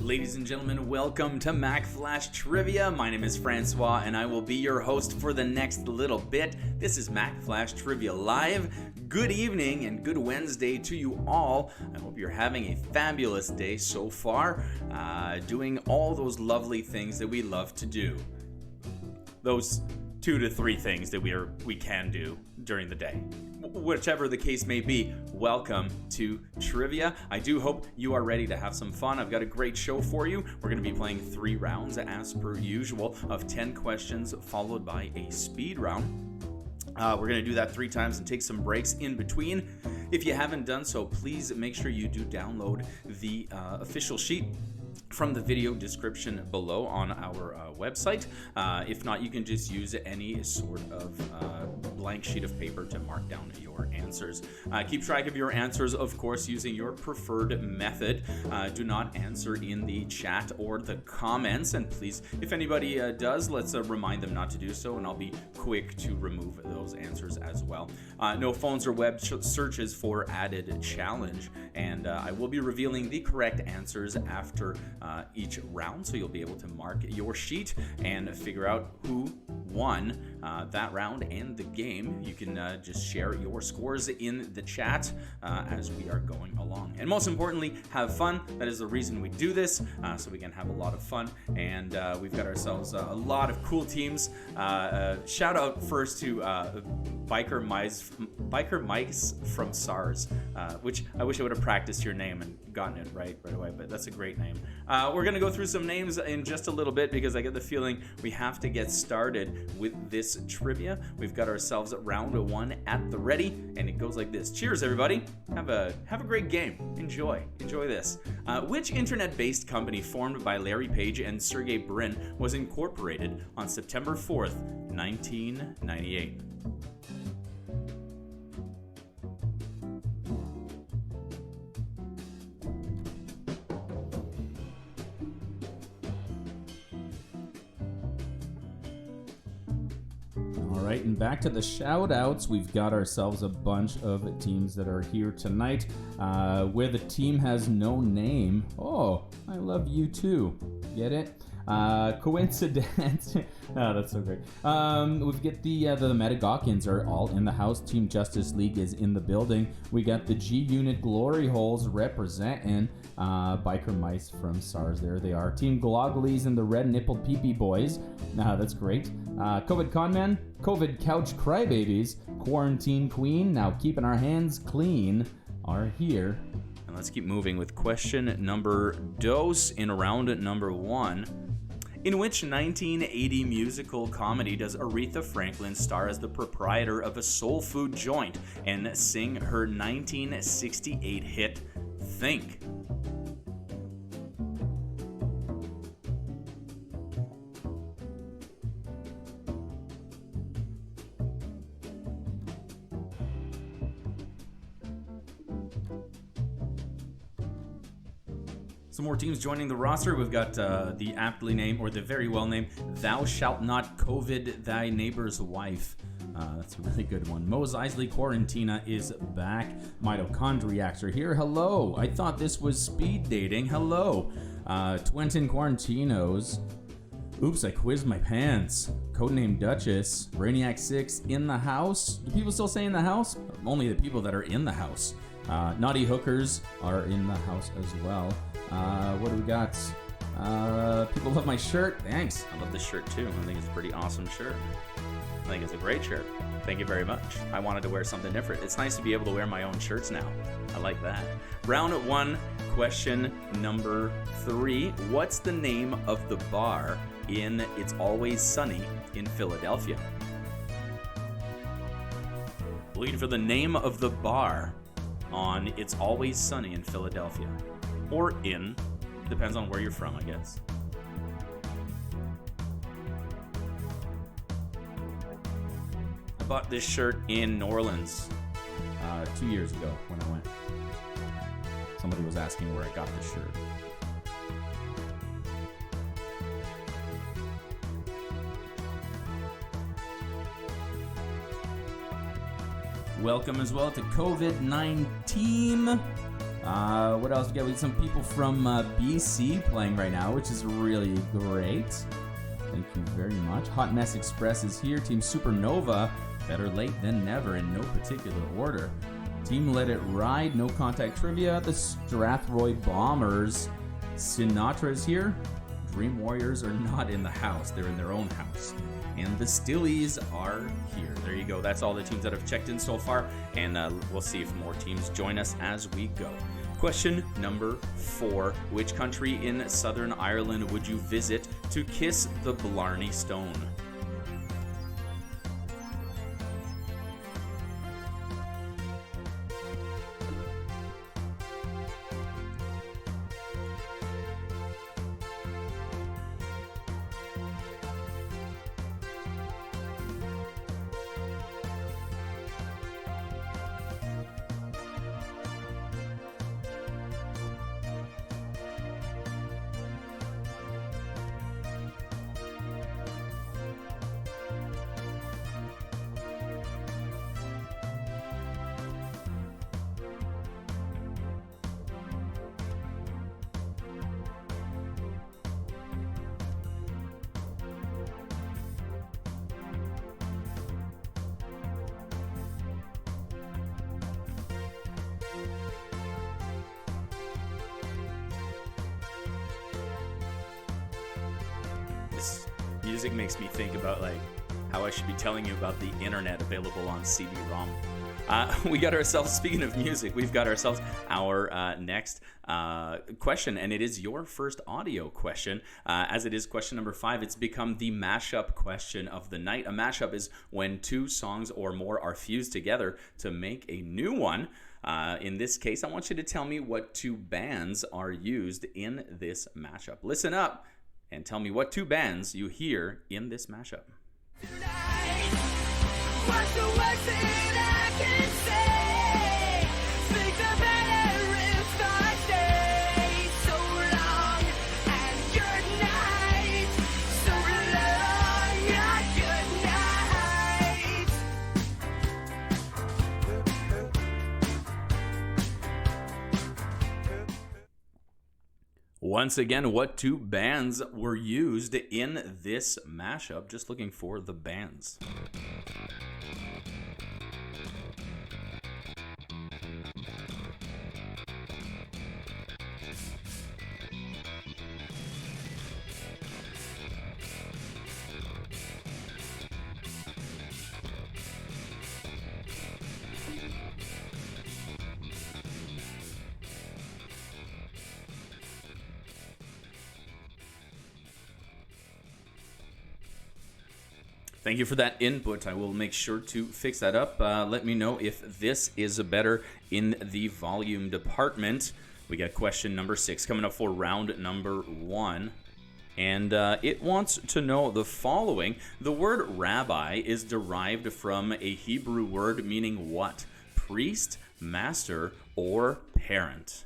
Ladies and gentlemen, welcome to Mack Flash Trivia. My name is François, and I will be your host for the next little bit. This is Mack Flash Trivia Live. Good evening and good Wednesday to you all. I hope you're having a fabulous day so far, doing all those lovely things that we love to do. Those 2 to 3 things that we can do during the day. Whichever the case may be, welcome to Trivia. I do hope you are ready to have some fun. I've got a great show for you. We're going to be playing 3 rounds as per usual of 10 questions followed by a speed round. We're going to do that 3 times and take some breaks in between. If you haven't done so, please make sure you do download the official sheet from the video description below on our website. If not, you can just use any sort of blank sheet of paper to mark down your answers. Keep track of your answers, of course, using your preferred method. Do not answer in the chat or the comments, and please, if anybody does, let's remind them not to do so, and I'll be quick to remove those answers as well. No phones or web searches for added challenge, and I will be revealing the correct answers after each round, so you'll be able to mark your sheet and figure out who won that round and the game. You can just share your scores in the chat as we are going along. And most importantly, have fun. That is the reason we do this, so we can have a lot of fun. And we've got ourselves a lot of cool teams. Shout out first to Biker Mike's from SARS, which I wish I would have practiced your name and gotten it right away, but that's a great name. We're going to go through some names in just a little bit because I get the feeling we have to get started with this trivia. We've got ourselves round 1 at the ready, and it goes like this. Cheers, everybody. Have a great game. Enjoy this. Which internet-based company formed by Larry Page and Sergey Brin was incorporated on September 4th, 1998? Right, and back to the shout-outs. We've got ourselves a bunch of teams that are here tonight. Where the team has no name. Oh, I love you too. Get it? Coincidence. Oh, that's so great. We've got the Metagawkins are all in the house. Team Justice League is in the building. We got the G Unit Glory Holes representing Biker Mice from SARS. There they are. Team Glogglies and the Red Nippled Peepee Boys. That's great. COVID Conman, COVID Couch Crybabies, Quarantine Queen, now keeping our hands clean, are here. And let's keep moving with question number dos in round number 1. In which 1980 musical comedy does Aretha Franklin star as the proprietor of a soul food joint and sing her 1968 hit, Think? Some more teams joining the roster. We've got the aptly named, or the very well named, Thou Shalt Not COVID Thy Neighbor's Wife. That's a really good one. Mose Eisley Quarantina is back. Mitochondriacs are here. Hello. I thought this was speed dating. Hello. Twentin Quarantinos. Oops, I quizzed my pants. Codename Duchess. Brainiac 6 in the house. Do people still say in the house? Only the people that are in the house. Naughty Hookers are in the house as well. What do we got? People love my shirt. Thanks. I love this shirt too. I think it's a pretty awesome shirt. I think it's a great shirt. Thank you very much. I wanted to wear something different. It's nice to be able to wear my own shirts now. I like that. Round 1, question number 3. What's the name of the bar in It's Always Sunny in Philadelphia? Looking for the name of the bar on It's Always Sunny in Philadelphia. Or in, depends on where you're from, I guess. I bought this shirt in New Orleans 2 years ago when I went. Somebody was asking where I got this shirt. Welcome as well to COVID-19. What else we got? We got some people from BC playing right now, which is really great. Thank you very much. Hot Mess Express is here. Team Supernova, better late than never in no particular order. Team Let It Ride, no contact trivia. The Strathroy Bombers, Sinatra is here. Dream Warriors are not in the house. They're in their own house. And the Stillies are here. There you go. That's all the teams that have checked in so far. And we'll see if more teams join us as we go. Question number 4. Which country in Southern Ireland would you visit to kiss the Blarney Stone? This music makes me think about how I should be telling you about the internet available on CD-ROM. We got ourselves, speaking of music, we've got ourselves our next question, and it is your first audio question. As it is question number 5, it's become the mashup question of the night. A mashup is when 2 songs or more are fused together to make a new one. In this case, I want you to tell me what 2 bands are used in this mashup. Listen up and tell me what 2 bands you hear in this mashup. What's the worst that I can say? Speak the better if I stay so long and good night. So long and good night. Once again, what 2 bands were used in this mashup? Just looking for the bands. Thank you for that input. I will make sure to fix that up. Let me know if this is better in the volume department. We got question number 6 coming up for round number 1. And it wants to know the following. The word rabbi is derived from a Hebrew word meaning what? Priest, master, or parent?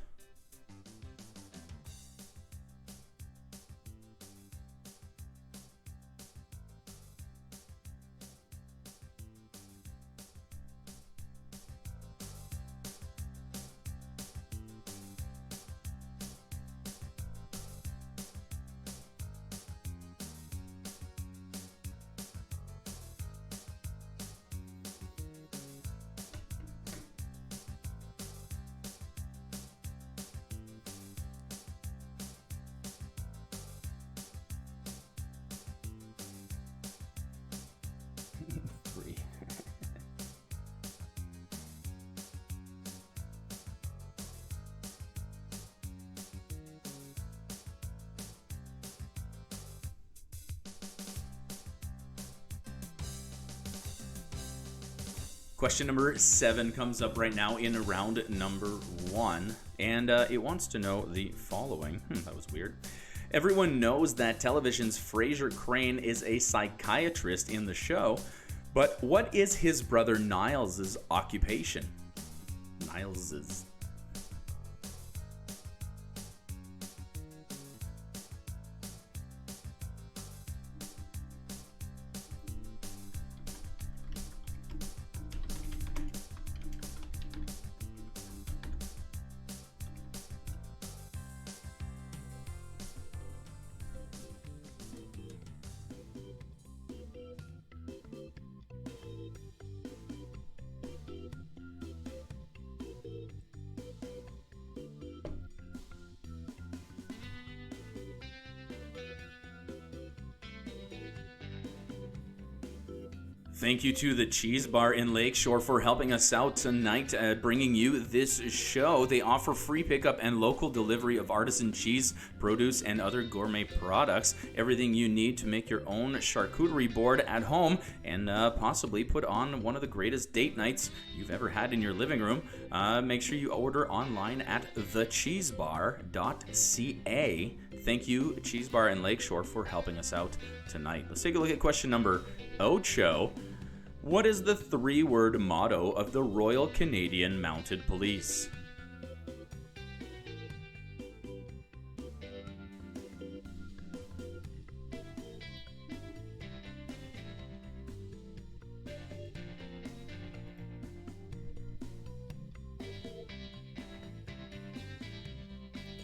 Question number 7 comes up right now in round number 1, and it wants to know the following. That was weird. Everyone knows that television's Fraser Crane is a psychiatrist in the show, but what is his brother Niles' occupation? Niles's. Thank you to the Cheese Bar in Lakeshore for helping us out tonight, bringing you this show. They offer free pickup and local delivery of artisan cheese, produce, and other gourmet products. Everything you need to make your own charcuterie board at home and possibly put on one of the greatest date nights you've ever had in your living room. Make sure you order online at thecheesebar.ca. Thank you, Cheese Bar in Lakeshore, for helping us out tonight. Let's take a look at question number 8. What is the 3-word motto of the Royal Canadian Mounted Police?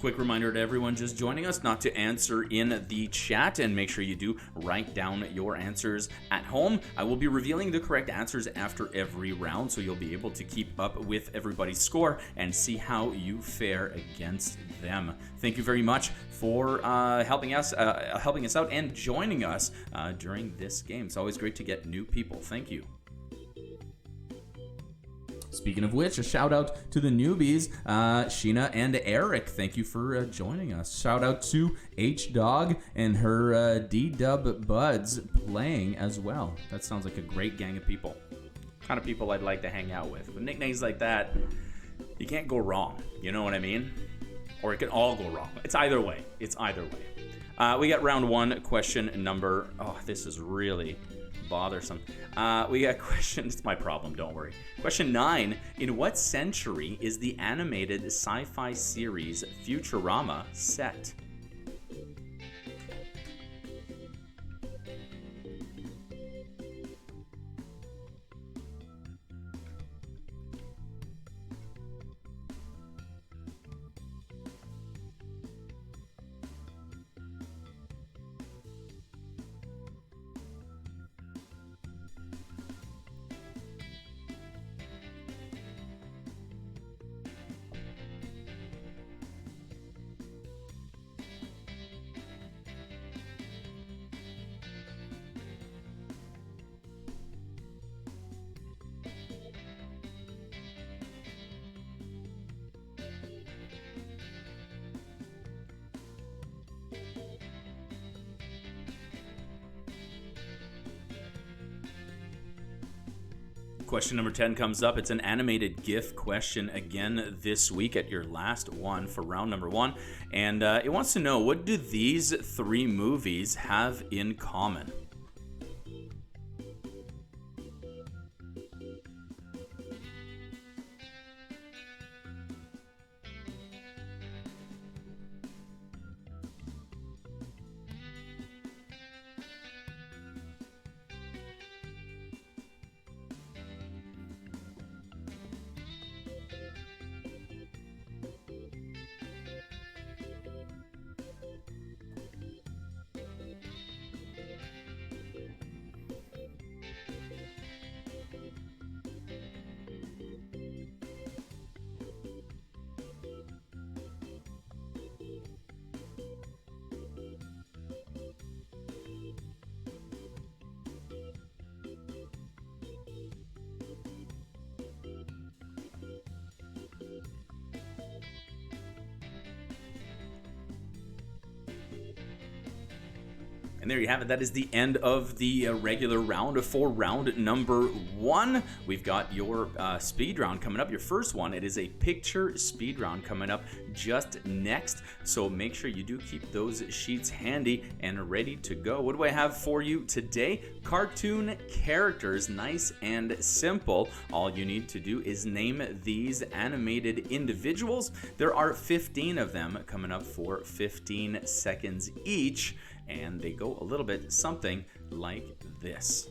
Quick reminder to everyone just joining us not to answer in the chat, and make sure you do write down your answers at home. I will be revealing the correct answers after every round, so you'll be able to keep up with everybody's score and see how you fare against them. Thank you very much for helping us out and joining us during this game. It's always great to get new people. Thank you. Speaking of which, a shout out to the newbies, Sheena and Eric. Thank you for joining us. Shout out to H-Dog and her D-Dub buds playing as well. That sounds like a great gang of people. Kind of people I'd like to hang out with. With nicknames like that, you can't go wrong. You know what I mean? Or it can all go wrong. It's either way. We got round 1, question number... Oh, this is really bothersome. We got question... It's my problem, don't worry. Question 9. In what century is the animated sci-fi series Futurama set? Question number 10 comes up. It's an animated GIF question again this week at your last one for round number 1. And it wants to know, what do these 3 movies have in common? And there you have it. That is the end of the regular round. For round number 1, we've got your speed round coming up. Your first one, it is a picture speed round coming up just next. So make sure you do keep those sheets handy and ready to go. What do I have for you today? Cartoon characters, nice and simple. All you need to do is name these animated individuals. There are 15 of them coming up for 15 seconds each. And they go a little bit something like this.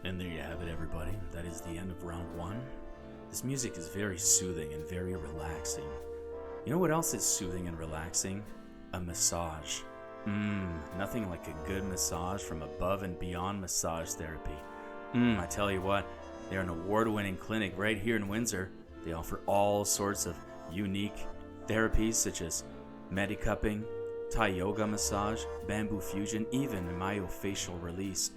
And there you have it, everybody. That is the end of round one. This music is very soothing and very relaxing. You know what else is soothing and relaxing? A massage. Nothing like a good massage from Above and Beyond Massage Therapy. I tell you what, they're an award-winning clinic right here in Windsor. They offer all sorts of unique therapies such as Medicupping, Thai yoga massage, bamboo fusion, even myofascial release.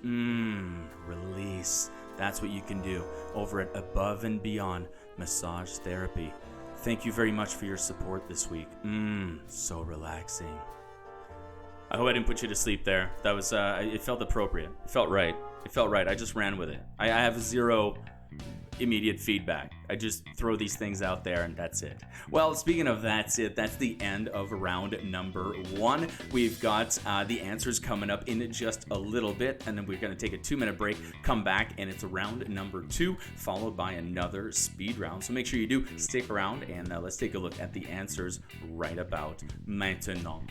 Release. That's what you can do over at Above and Beyond Massage Therapy. Thank you very much for your support this week. So relaxing. I hope I didn't put you to sleep there. That was, it felt appropriate. It felt right. I just ran with it. I have zero immediate feedback. I just throw these things out there and that's it. Well, speaking of that's it, that's the end of round number one. We've got the answers coming up in just a little bit, and then we're going to take a 2-minute break, come back, and it's round number two, followed by another speed round. So make sure you do stick around, and let's take a look at the answers right about maintenant.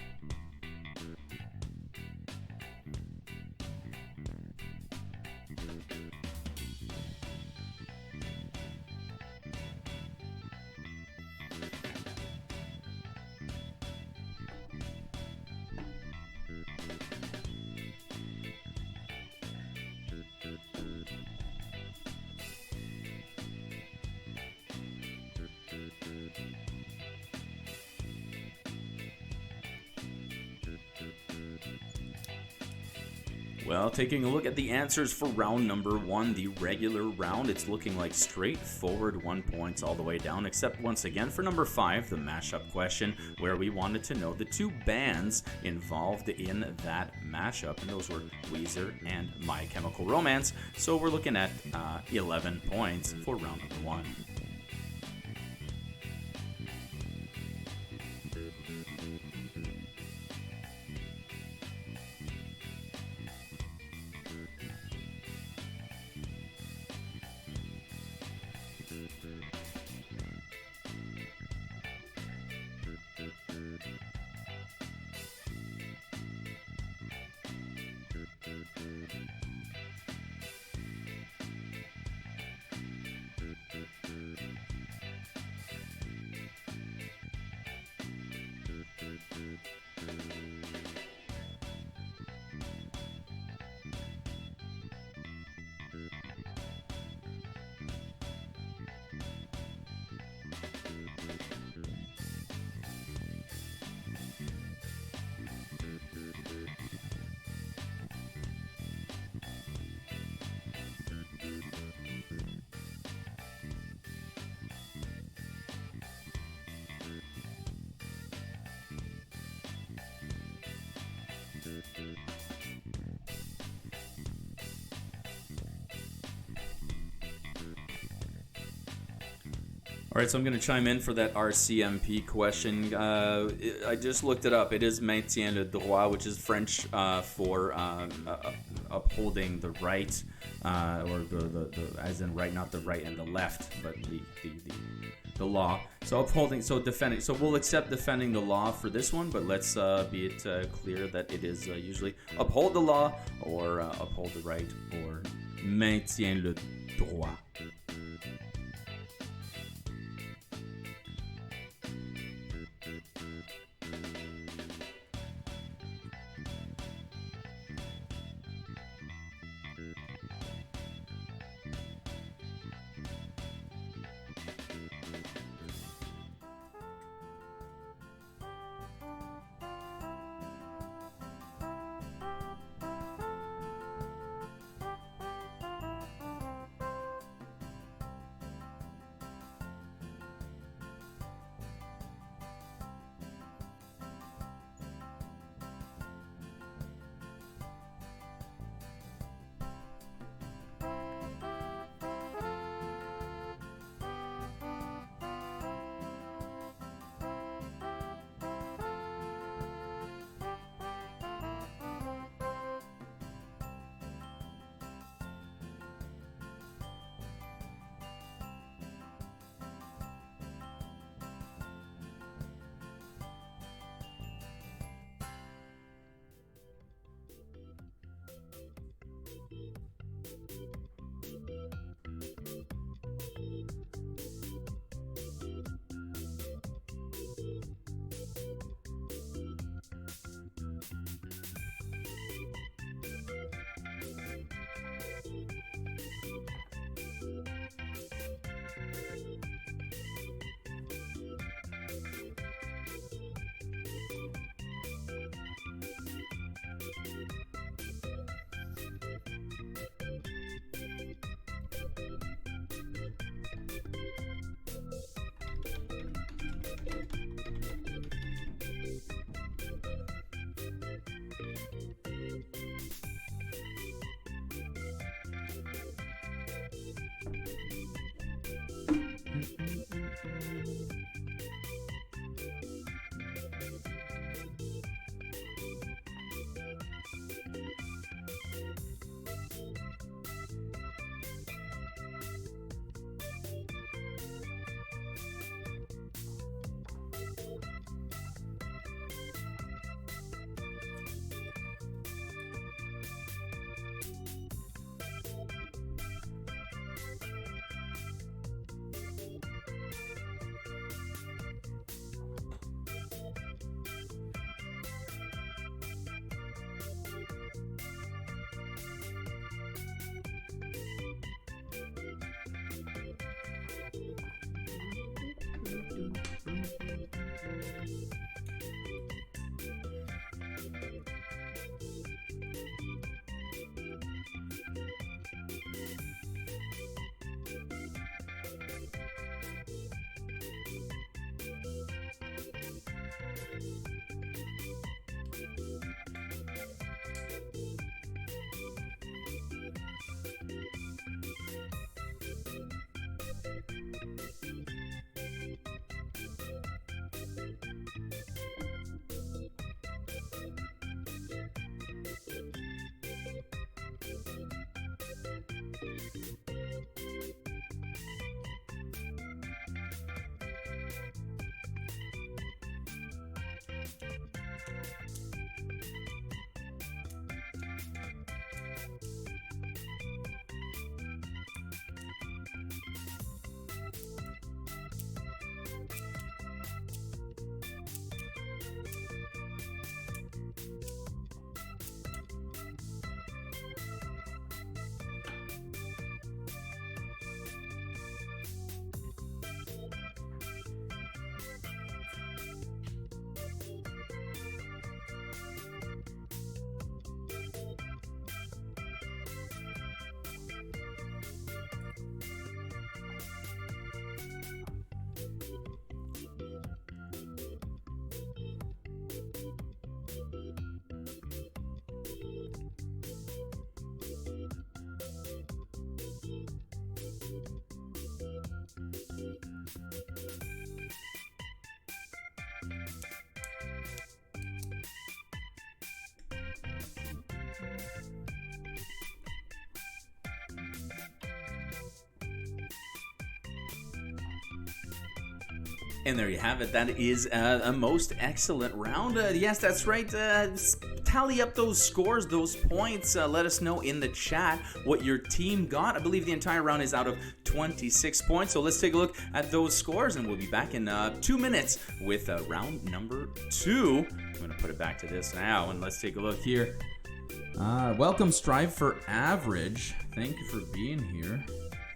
Well, taking a look at the answers for round number one, the regular round, it's looking like straightforward 1 point all the way down, except once again for number 5, the mashup question, where we wanted to know the two bands involved in that mashup, and those were Weezer and My Chemical Romance. So we're looking at 11 points for round number one. All right, so I'm going to chime in for that RCMP question. I just looked it up. It is maintien le droit, which is French for upholding the right, or the as in right, not the right and the left, but the law. So upholding, so defending. So we'll accept defending the law for this one, but let's be it clear that it is usually uphold the law or uphold the right, or maintien le droit. And there you have it. That is a most excellent round. Yes, that's right. Tally up those scores, those points. Let us know in the chat what your team got. I believe the entire round is out of 26 points. So let's take a look at those scores, and we'll be back in 2 minutes with round number 2. I'm going to put it back to this now, and let's take a look here. Welcome, Strive for Average. Thank you for being here.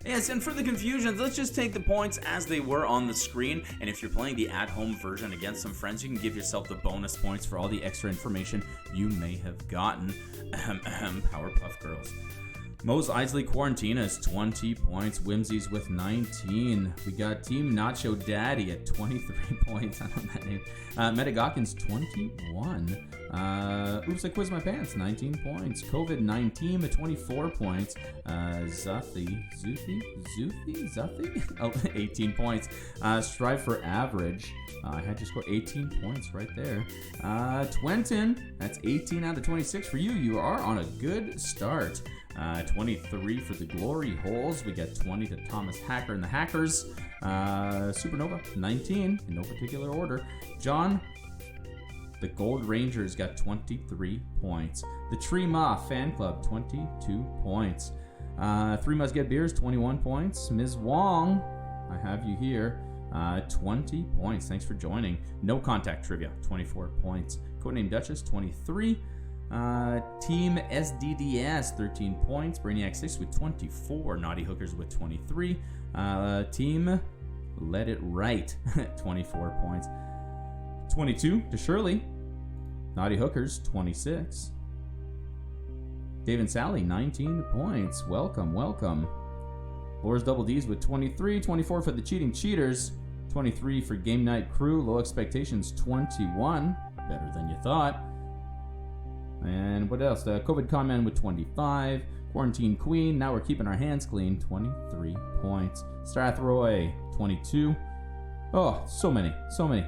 Yes, and for the confusion, let's just take the points as they were on the screen. And if you're playing the at-home version against some friends, you can give yourself the bonus points for all the extra information you may have gotten. Powerpuff Girls. Mose Isley Quarantina is 20 points. Whimsy's with 19. We got Team Nacho Daddy at 23 points. I don't know that name. Metagawkins 21. Oops, I quizzed my pants. 19 points. COVID-19 at 24 points. Zuthi? Oh, 18 points. Strive for Average. I had you score 18 points right there. Twenton, that's 18 out of 26 for you. You are on a good start. 23 for the Glory Holes. We got 20 to Thomas Hacker and the Hackers. Supernova, 19 in no particular order. John, the Gold Rangers, got 23 points. The Tree Ma Fan Club, 22 points. Three Musket Beers, 21 points. Ms. Wong, I have you here. 20 points. Thanks for joining. No Contact Trivia, 24 points. Codename Duchess, 23. Team SDDS, 13 points. Brainiac 6 with 24. Naughty Hookers with 23. Team Let It Right, 24 points. 22 to Shirley. Naughty Hookers, 26. Dave and Sally, 19 points. Welcome, welcome. Laura's Double D's with 23. 24 for the Cheating Cheaters. 23 for Game Night Crew. Low Expectations, 21. Better than you thought. And what else? The COVID Con with 25. Quarantine Queen, Now We're Keeping Our Hands Clean, 23 points. Strathroy, 22. Oh, so many.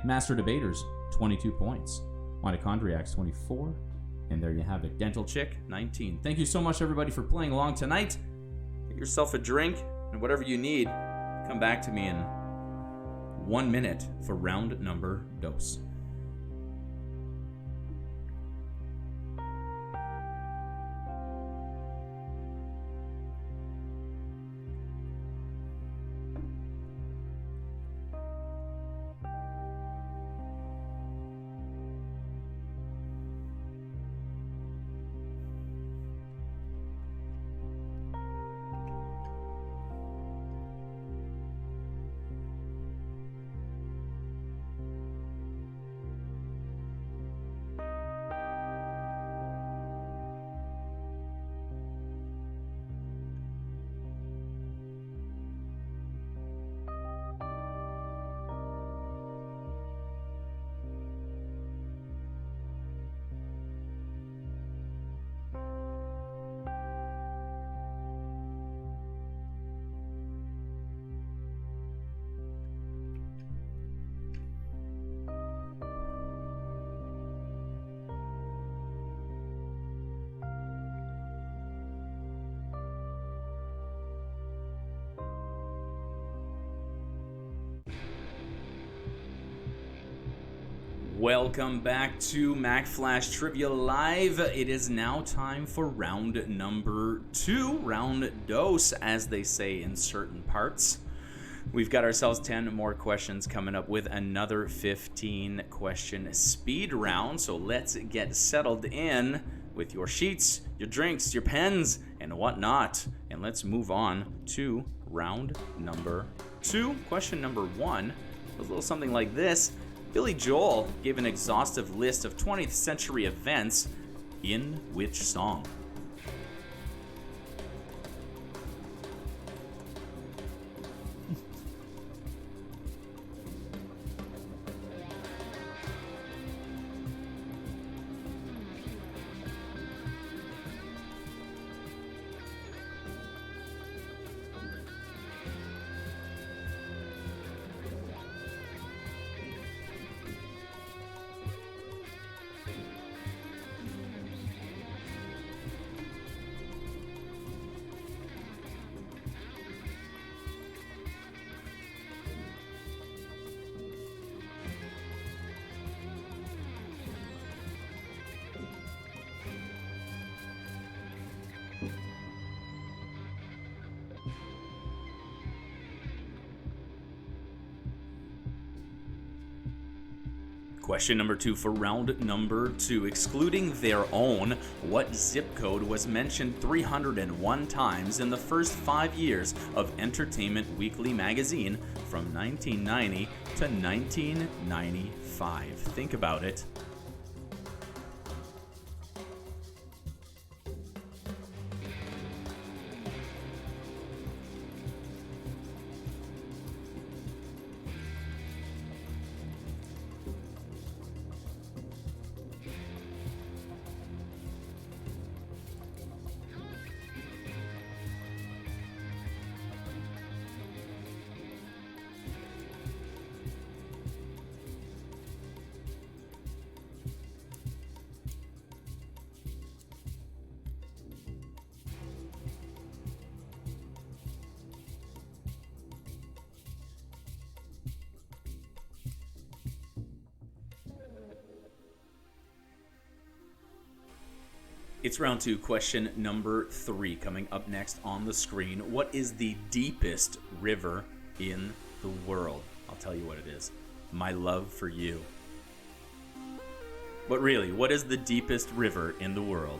Master Debaters, 22 points. Mitochondriacs, 24. And there you have it. Dental Chick, 19. Thank you so much, everybody, for playing along tonight. Get yourself a drink and whatever you need. Come back to me in 1 minute for round number dos. Welcome back to Mack Flash Trivia Live. It is now time for round number 2, round dos, as they say in certain parts. We've got ourselves 10 more questions coming up with another 15 question speed round. So let's get settled in with your sheets, your drinks, your pens, and whatnot. And let's move on to round number 2. Question number 1 was a little something like this. Billy Joel gave an exhaustive list of 20th century events in which song? Question number 2 for round number 2. Excluding their own, what zip code was mentioned 301 times in the first 5 years of Entertainment Weekly magazine from 1990 to 1995? Think about it. It's round 2, question number 3 coming up next on the screen. What is the deepest river in the world? I'll tell you what it is. My love for you. But really, what is the deepest river in the world?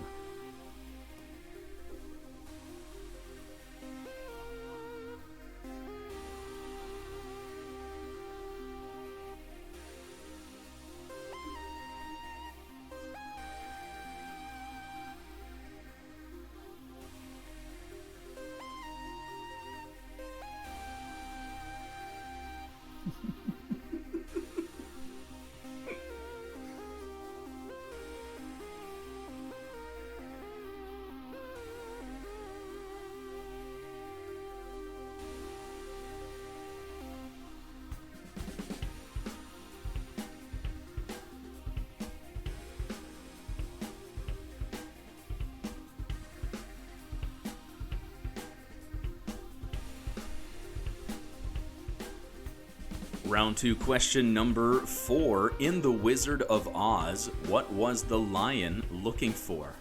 Round 2, question number 4. In The Wizard of Oz, what was the lion looking for?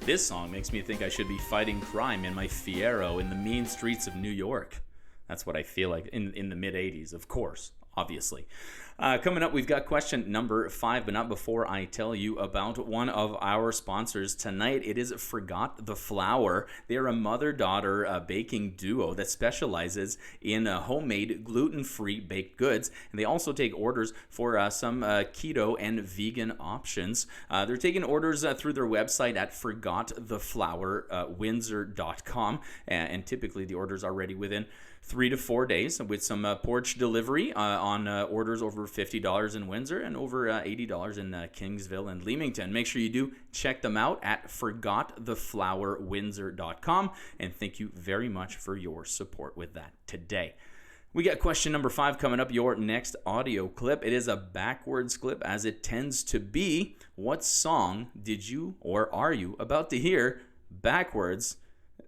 This song makes me think I should be fighting crime in my Fiero in the mean streets of New York. That's what I feel like in the mid-'80s, of course, obviously. Coming up, we've got question number 5, but not before I tell you about one of our sponsors tonight. It is Forgot the Flour. They're a mother-daughter baking duo that specializes in homemade gluten-free baked goods, and they also take orders for some keto and vegan options. They're taking orders through their website at forgottheflourwindsor.com, and typically the orders are ready within 3 to 4 days with some porch delivery on orders over $50 in Windsor and over $80 in Kingsville and Leamington. Make sure you do check them out at forgottheflourwindsor.com, and thank you very much for your support with that today. We got question number 5 coming up, your next audio clip. It is a backwards clip, as it tends to be. What song did you or are you about to hear backwards?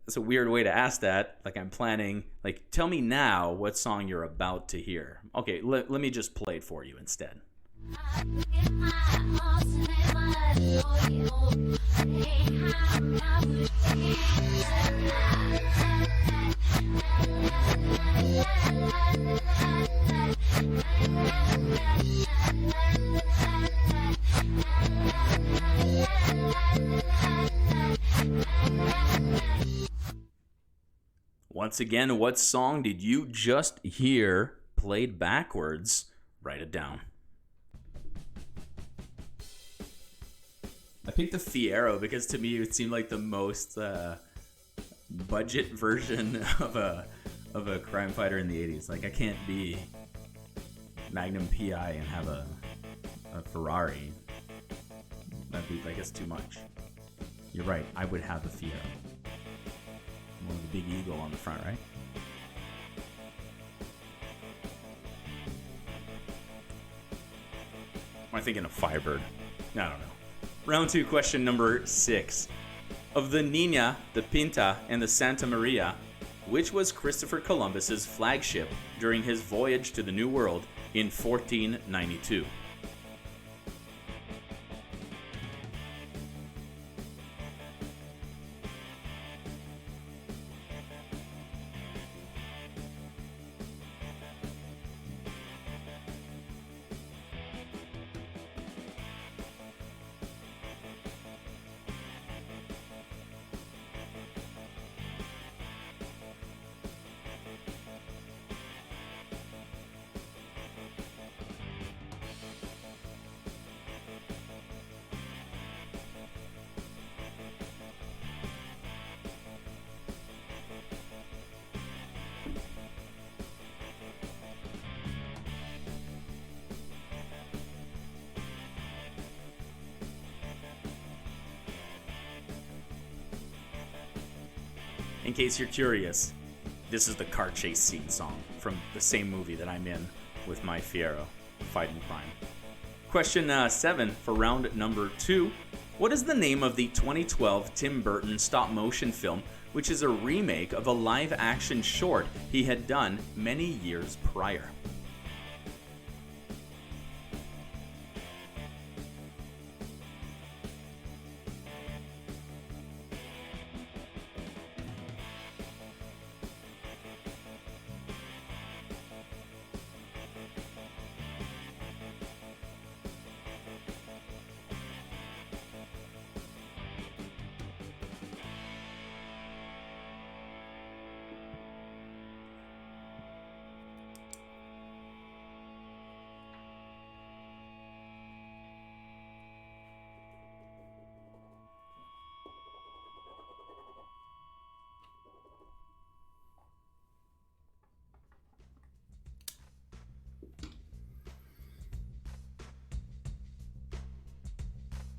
That's a weird way to ask that. Like I'm planning, like, tell me now what song you're about to hear. Okay, let me just play it for you instead. Once again, what song did you just hear played backwards? Write it down. I picked the Fiero because to me it seemed like the most budget version of a crime fighter in the 80s. Like, I can't be Magnum PI and have a Ferrari. That'd be, I guess, too much. You're right, I would have the Fiero. One with the big eagle on the front, right? Am I thinking of Firebird? I don't know. Round 2, question number 6. Of the Nina, the Pinta, and the Santa Maria, which was Christopher Columbus's flagship during his voyage to the New World in 1492? In case you're curious, this is the car chase scene song from the same movie that I'm in with my Fiero, fighting crime. Question 7 for round number 2. What is the name of the 2012 Tim Burton stop-motion film, which is a remake of a live-action short he had done many years prior?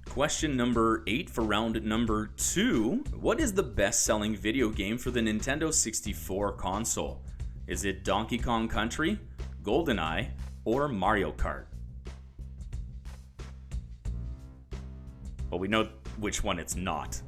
Question number 8 for round number 2. What is the best-selling video game for the Nintendo 64 console? Is it Donkey Kong Country, GoldenEye, or Mario Kart? Well, we know which one it's not.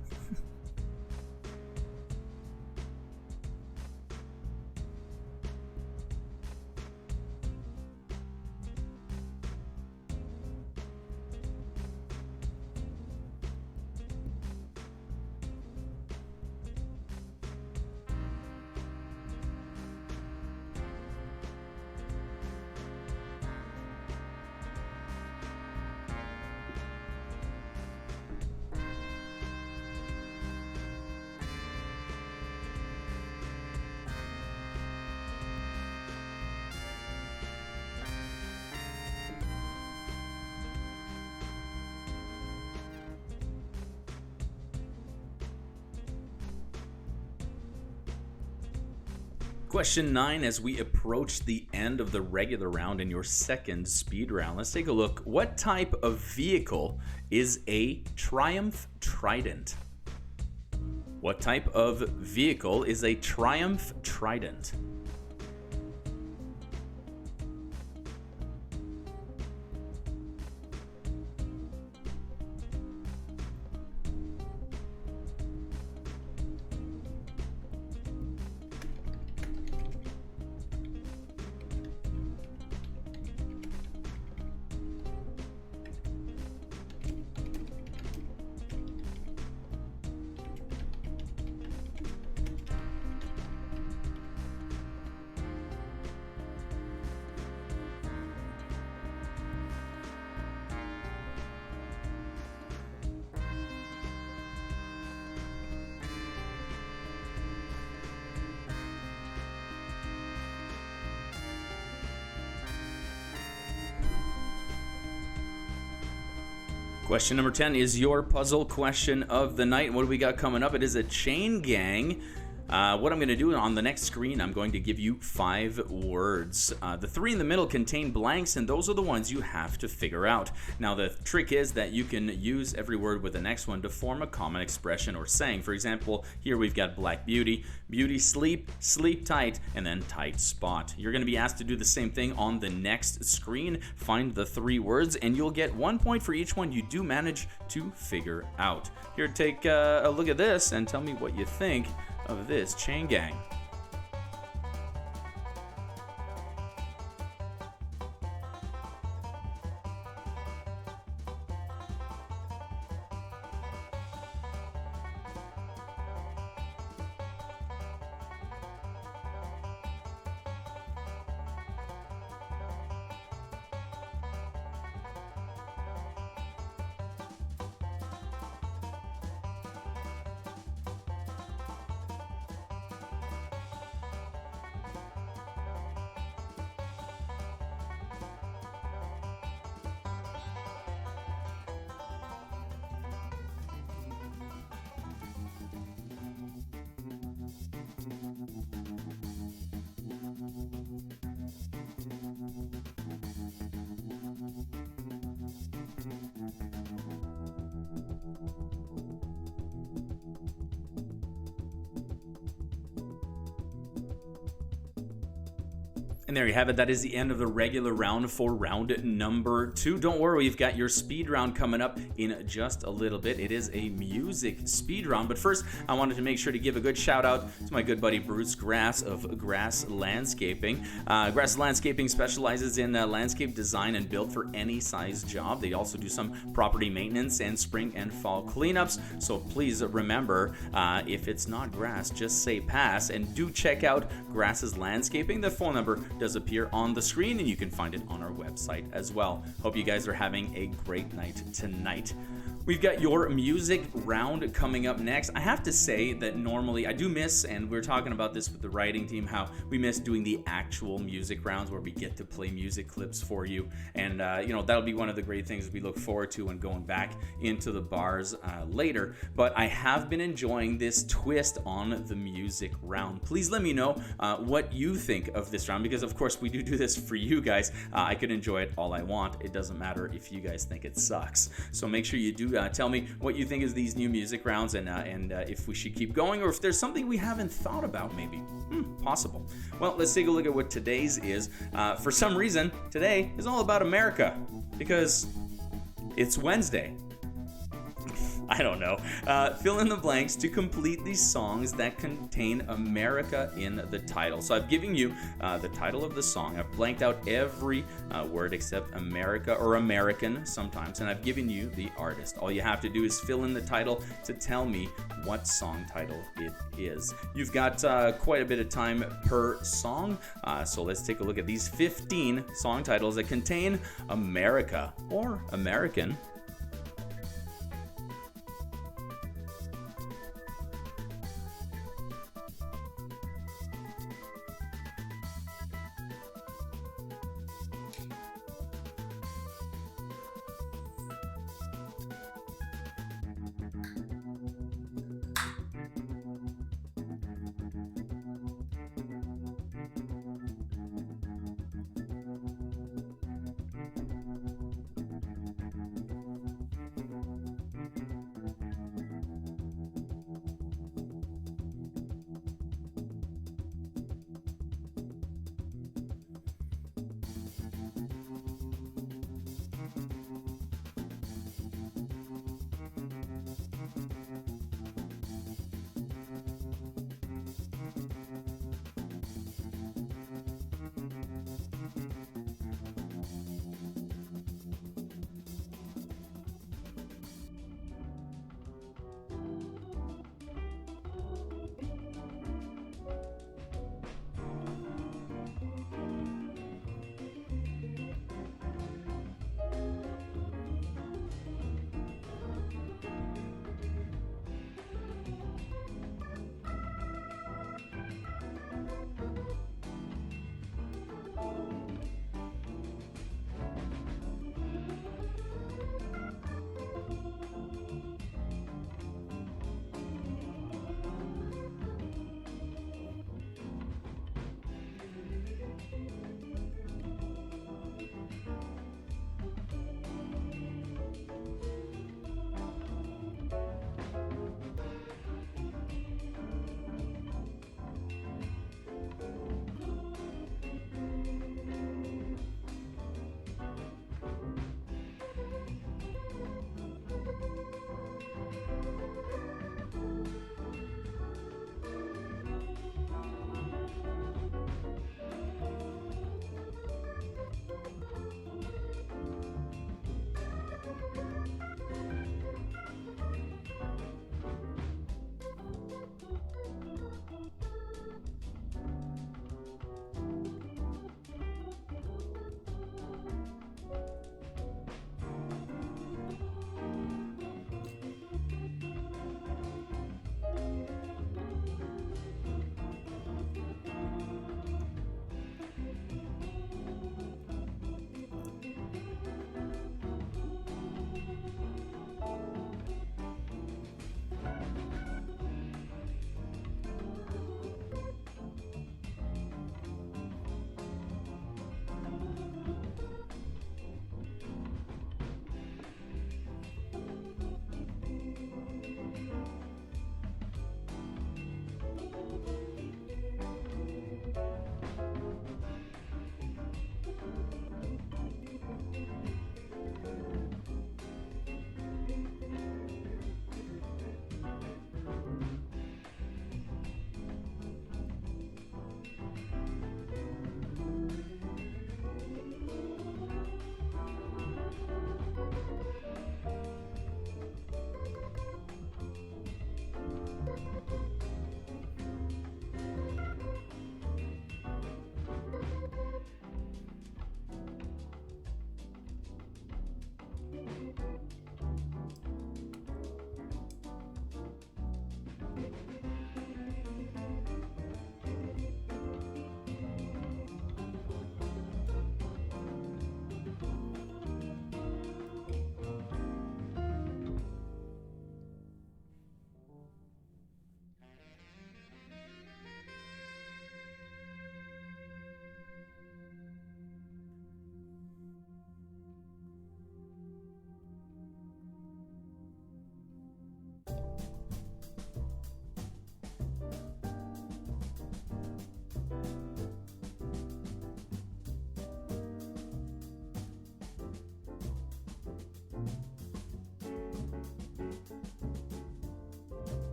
Question 9, as we approach the end of the regular round in your second speed round, let's take a look. What type of vehicle is a Triumph Trident? What type of vehicle is a Triumph Trident? Question number 10 is your puzzle question of the night. What do we got coming up? It is a chain gang. What I'm going to do on the next screen, I'm going to give you 5 words. The 3 in the middle contain blanks, and those are the ones you have to figure out. Now, the trick is that you can use every word with the next one to form a common expression or saying. For example, here we've got black beauty, beauty sleep, sleep tight, and then tight spot. You're going to be asked to do the same thing on the next screen. Find the 3 words, and you'll get 1 point for each one you do manage to figure out. Here, take a look at this and tell me what you think of this chain gang. And there you have it. That is the end of the regular round for round number 2. Don't worry, we've got your speed round coming up in just a little bit. It is a music speed round. But first, I wanted to make sure to give a good shout out to my good buddy Bruce Grass of Grass Landscaping. Grass Landscaping specializes in landscape design and build for any size job. They also do some property maintenance and spring and fall cleanups. So please remember, if it's not grass, just say pass. And do check out Grass's Landscaping. The phone number does appear on the screen, and you can find it on our website as well. Hope you guys are having a great night tonight. We've got your music round coming up next. I have to say that normally I do miss, and we're talking about this with the writing team, how we miss doing the actual music rounds where we get to play music clips for you. And, that'll be one of the great things we look forward to when going back into the bars later. But I have been enjoying this twist on the music round. Please let me know what you think of this round, because of course we do this for you guys. I could enjoy it all I want. It doesn't matter if you guys think it sucks. So make sure you do tell me what you think of these new music rounds, and if we should keep going, or if there's something we haven't thought about maybe. Possible. Well, let's take a look at what today's is. For some reason, today is all about America, because it's Wednesday. I don't know. Fill in the blanks to complete these songs that contain America in the title. So I've given you the title of the song. I've blanked out every word except America or American sometimes, and I've given you the artist. All you have to do is fill in the title to tell me what song title it is. You've got quite a bit of time per song, so let's take a look at these 15 song titles that contain America or American.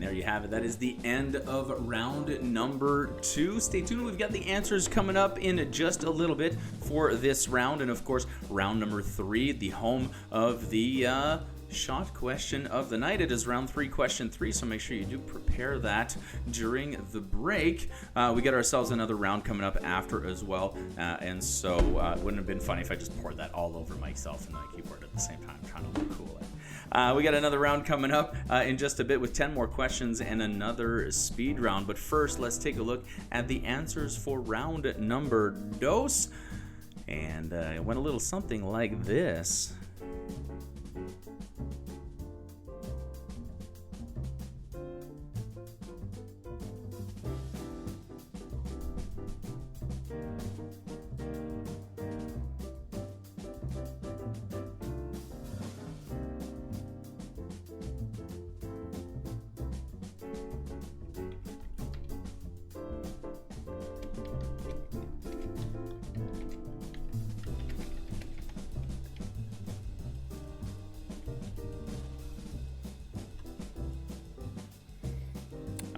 there you have it. That is the end of round number 2. Stay tuned. We've got the answers coming up in just a little bit for this round. And of course, round number 3, the home of the shot question of the night. It is round 3, question 3, so make sure you do prepare that during the break. We got ourselves another round coming up after as well, and so it wouldn't have been funny if I just poured that all over myself and my keyboard at the same time, trying to look cool. We got another round coming up in just a bit with 10 more questions and another speed round. But first, let's take a look at the answers for round number dos. And it went a little something like this.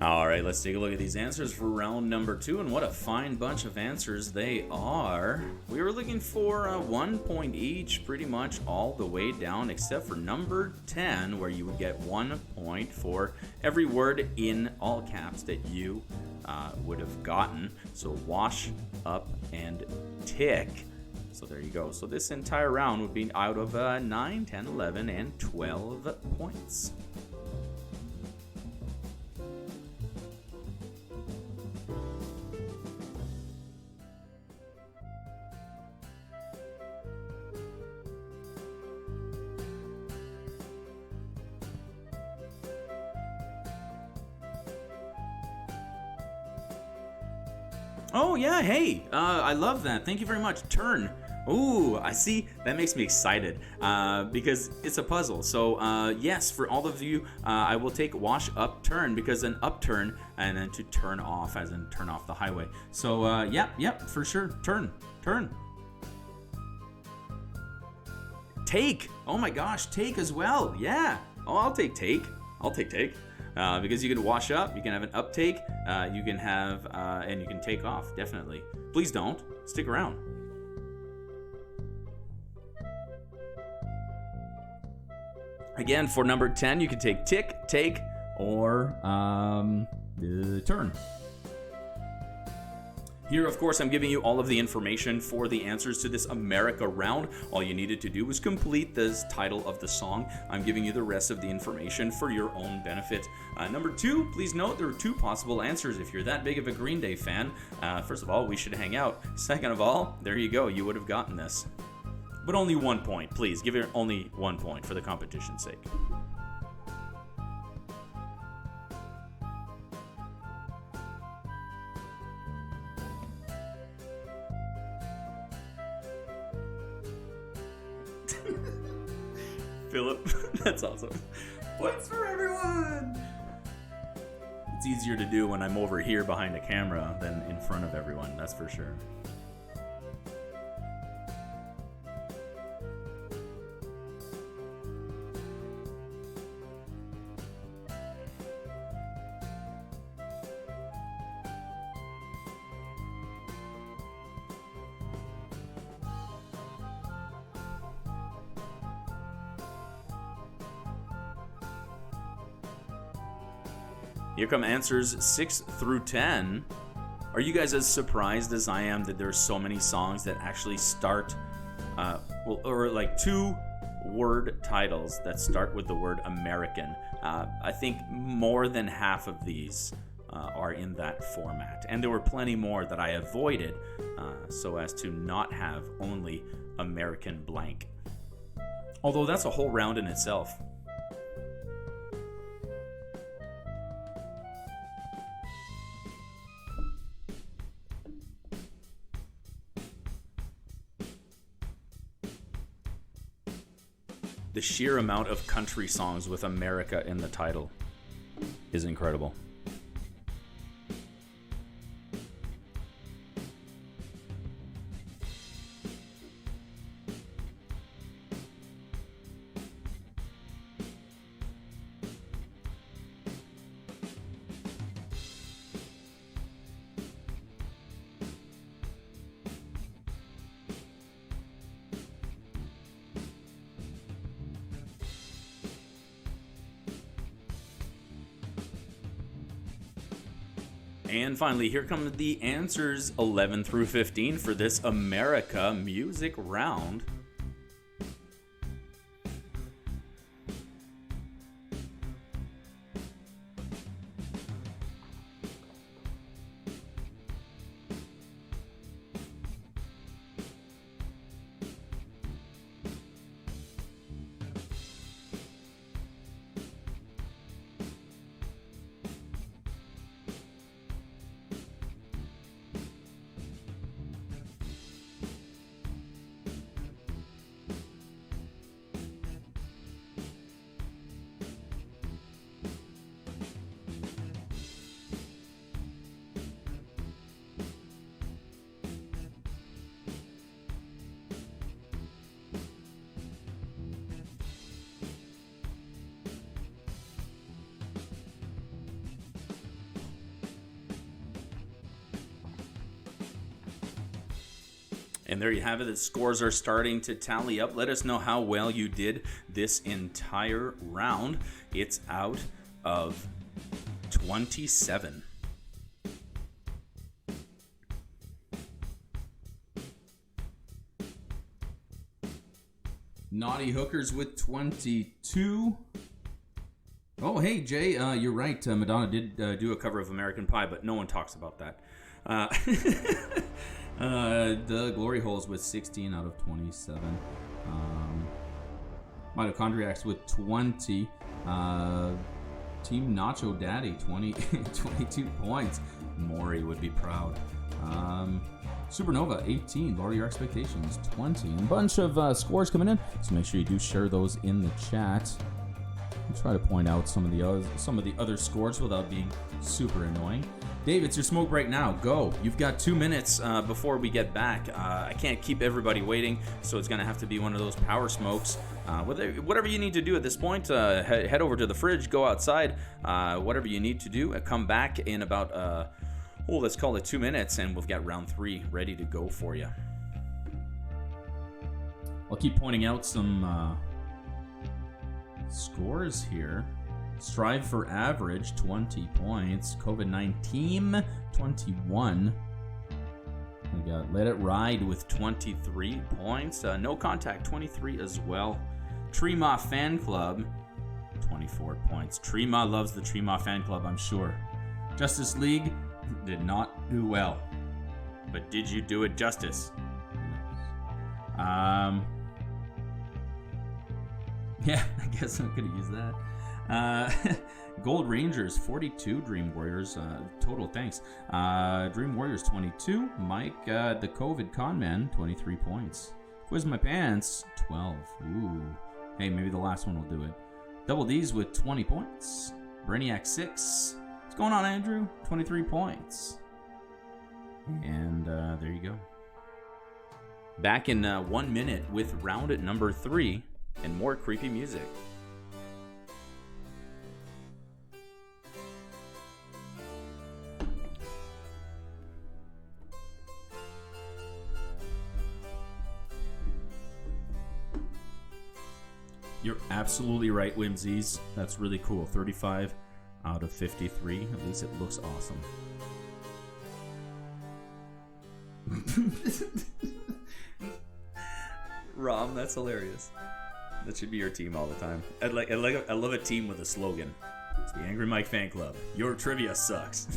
All right, let's take a look at these answers for round number 2, and what a fine bunch of answers they are. We were looking for 1 point each, pretty much all the way down, except for number 10, where you would get 1 point for every word in all caps that you would have gotten. So wash, up, and tick. So there you go. So this entire round would be out of 9, 10, 11, and 12 points. Oh, yeah, hey, I love that. Thank you very much. Turn. Ooh, I see. That makes me excited because it's a puzzle. So, yes, for all of you, I will take wash, up, turn, because an upturn and then to turn off, as in turn off the highway. So, yep, for sure. Turn. Take. Oh, my gosh, take as well. Yeah. Oh, I'll take take. Because you can wash up, you can have an uptake, you can have, and you can take off, definitely. Please don't. Stick around. Again, for number 10, you can take tick, take, or turn. Here, of course, I'm giving you all of the information for the answers to this America round. All you needed to do was complete the title of the song. I'm giving you the rest of the information for your own benefit. Number 2, please note there are 2 possible answers if you're that big of a Green Day fan. First of all, we should hang out. Second of all, there you go. You would have gotten this. But only 1 point, please. Give it only 1 point for the competition's sake. Philip, that's awesome. Points for everyone! It's easier to do when I'm over here behind a camera than in front of everyone, that's for sure. Here come answers 6 through 10. Are you guys as surprised as I am that there's so many songs that actually start, or like 2-word titles that start with the word American? I think more than half of these are in that format. And there were plenty more that I avoided so as to not have only American blank. Although that's a whole round in itself. The sheer amount of country songs with America in the title is incredible. And finally, here come the answers 11 through 15 for this America Music Round. And there you have it. The scores are starting to tally up. Let us know how well you did this entire round. It's out of 27. Naughty Hookers with 22. Oh, hey, Jay, you're right. Madonna did do a cover of American Pie, but no one talks about that. The Glory Holes with 16 out of 27. Mitochondriacs with 20. Team Nacho Daddy, 22 points. Maury would be proud. Supernova, 18. Lower your expectations, 20. And a bunch of scores coming in, so make sure you do share those in the chat. I'll try to point out some of the other scores without being super annoying. Dave, it's your smoke break now. Go. You've got 2 minutes before we get back. I can't keep everybody waiting, so it's going to have to be one of those power smokes. Whatever you need to do at this point, head over to the fridge, go outside, whatever you need to do. Come back in about, let's call it 2 minutes, and we've got round 3 ready to go for you. I'll keep pointing out some scores here. Strive for Average, 20 points. COVID-19, 21. We got Let It Ride with 23 points. No Contact, 23 as well. Trema Fan Club, 24 points. Trema loves the Trema Fan Club, I'm sure. Justice League did not do well. But did you do it justice? Yeah, I guess I'm going to use that. Gold Rangers, 42. Dream Warriors, total thanks. Dream Warriors, 22. Mike, the COVID Con Man, 23 points. Quiz My Pants, 12. Ooh. Hey, maybe the last one will do it. Double D's with 20 points. Brainiac, 6. What's going on, Andrew? 23 points. And there you go. Back in 1 minute with round at number 3 and more creepy music. You're absolutely right, Whimsies. That's really cool. 35 out of 53. At least it looks awesome. Rom, that's hilarious. That should be your team all the time. I love a team with a slogan. It's the Angry Mike Fan Club. Your trivia sucks.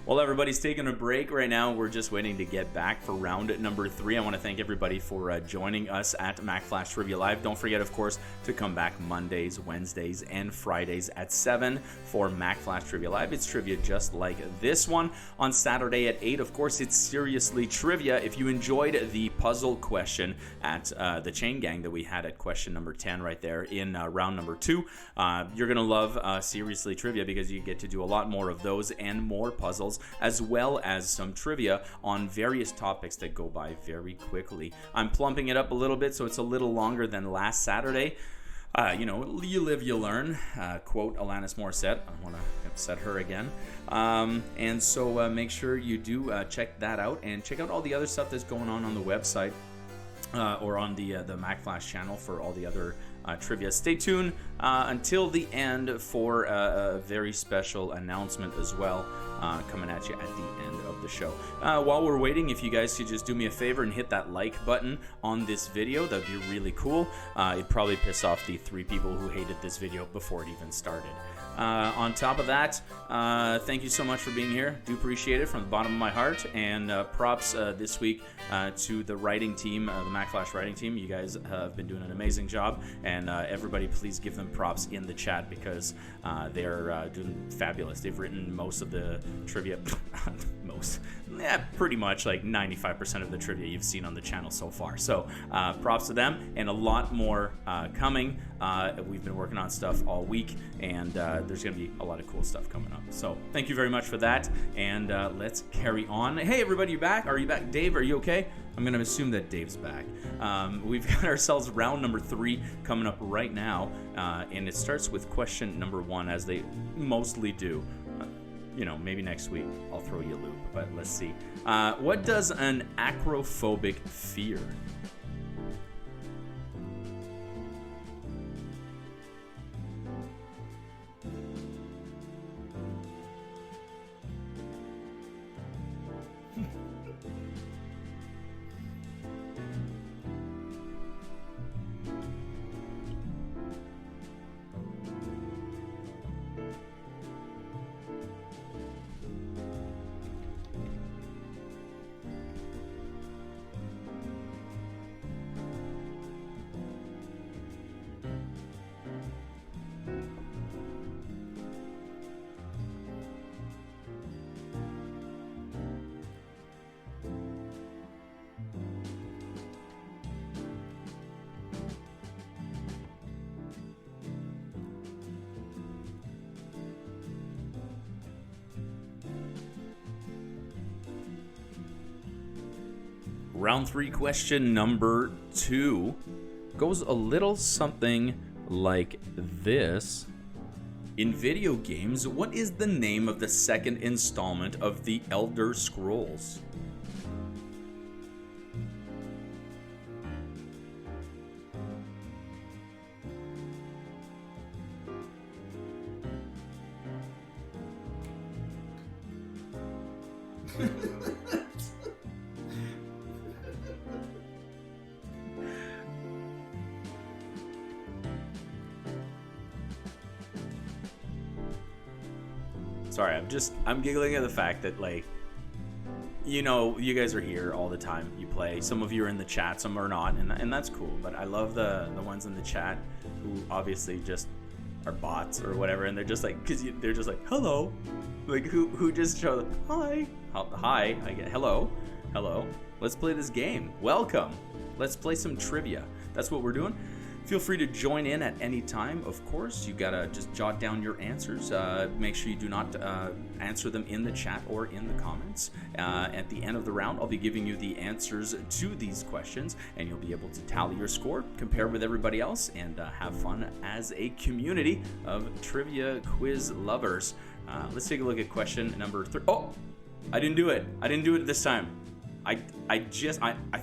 While everybody's taking a break right now, we're just waiting to get back for round number 3. I want to thank everybody for joining us at Mack Flash Trivia Live. Don't forget, of course, to come back Mondays, Wednesdays, and Fridays at 7 for Mack Flash Trivia Live. It's trivia just like this one. On Saturday at 8, of course, it's Seriously Trivia. If you enjoyed the puzzle question at the Chain Gang that we had at question number 10 right there in round number 2, you're going to love Seriously Trivia because you get to do a lot more of those and more puzzles, as well as some trivia on various topics that go by very quickly. I'm plumping it up a little bit so it's a little longer than last Saturday. You live, you learn. Quote Alanis Morissette. I want to upset her again. And so make sure you do check that out and check out all the other stuff that's going on the website. or on the Mack Flash channel for all the other trivia. Stay tuned until the end for a very special announcement as well, coming at you at the end of the show. While we're waiting, if you guys could just do me a favor and hit that like button on this video, that'd be really cool. It'd probably piss off the 3 people who hated this video before it even started. On top of that, thank you so much for being here. Do appreciate it from the bottom of my heart. And props this week to the writing team, the Mack Flash writing team. You guys have been doing an amazing job. And everybody, please give them props in the chat because they're doing fabulous. They've written most of the trivia, pretty much like 95% of the trivia you've seen on the channel so far. So props to them, and a lot more coming. We've been working on stuff all week, and there's going to be a lot of cool stuff coming up. So thank you very much for that, and let's carry on. Hey everybody, you back? Are you back? Dave, are you okay? I'm going to assume that Dave's back. We've got ourselves round number 3 coming up right now, and it starts with question number 1, as they mostly do. Maybe next week I'll throw you a loop, but let's see. What does an acrophobic fear? Round 3 question number 2 goes a little something like this. In video games, what is the name of the second installment of the Elder Scrolls? Sorry, I'm giggling at the fact that, you guys are here all the time. You play. Some of you are in the chat, some are not, and that's cool. But I love the ones in the chat who obviously just are bots or whatever, and they're just like, they're just like, hello, like who just show hi, I get hello, let's play this game. Welcome. Let's play some trivia. That's what we're doing. Feel free to join in at any time, of course. You gotta just jot down your answers. Make sure you do not answer them in the chat or in the comments. At the end of the round, I'll be giving you the answers to these questions, and you'll be able to tally your score, compare with everybody else, and have fun as a community of trivia quiz lovers. Let's take a look at question number 3. Oh, I didn't do it. I didn't do it this time. I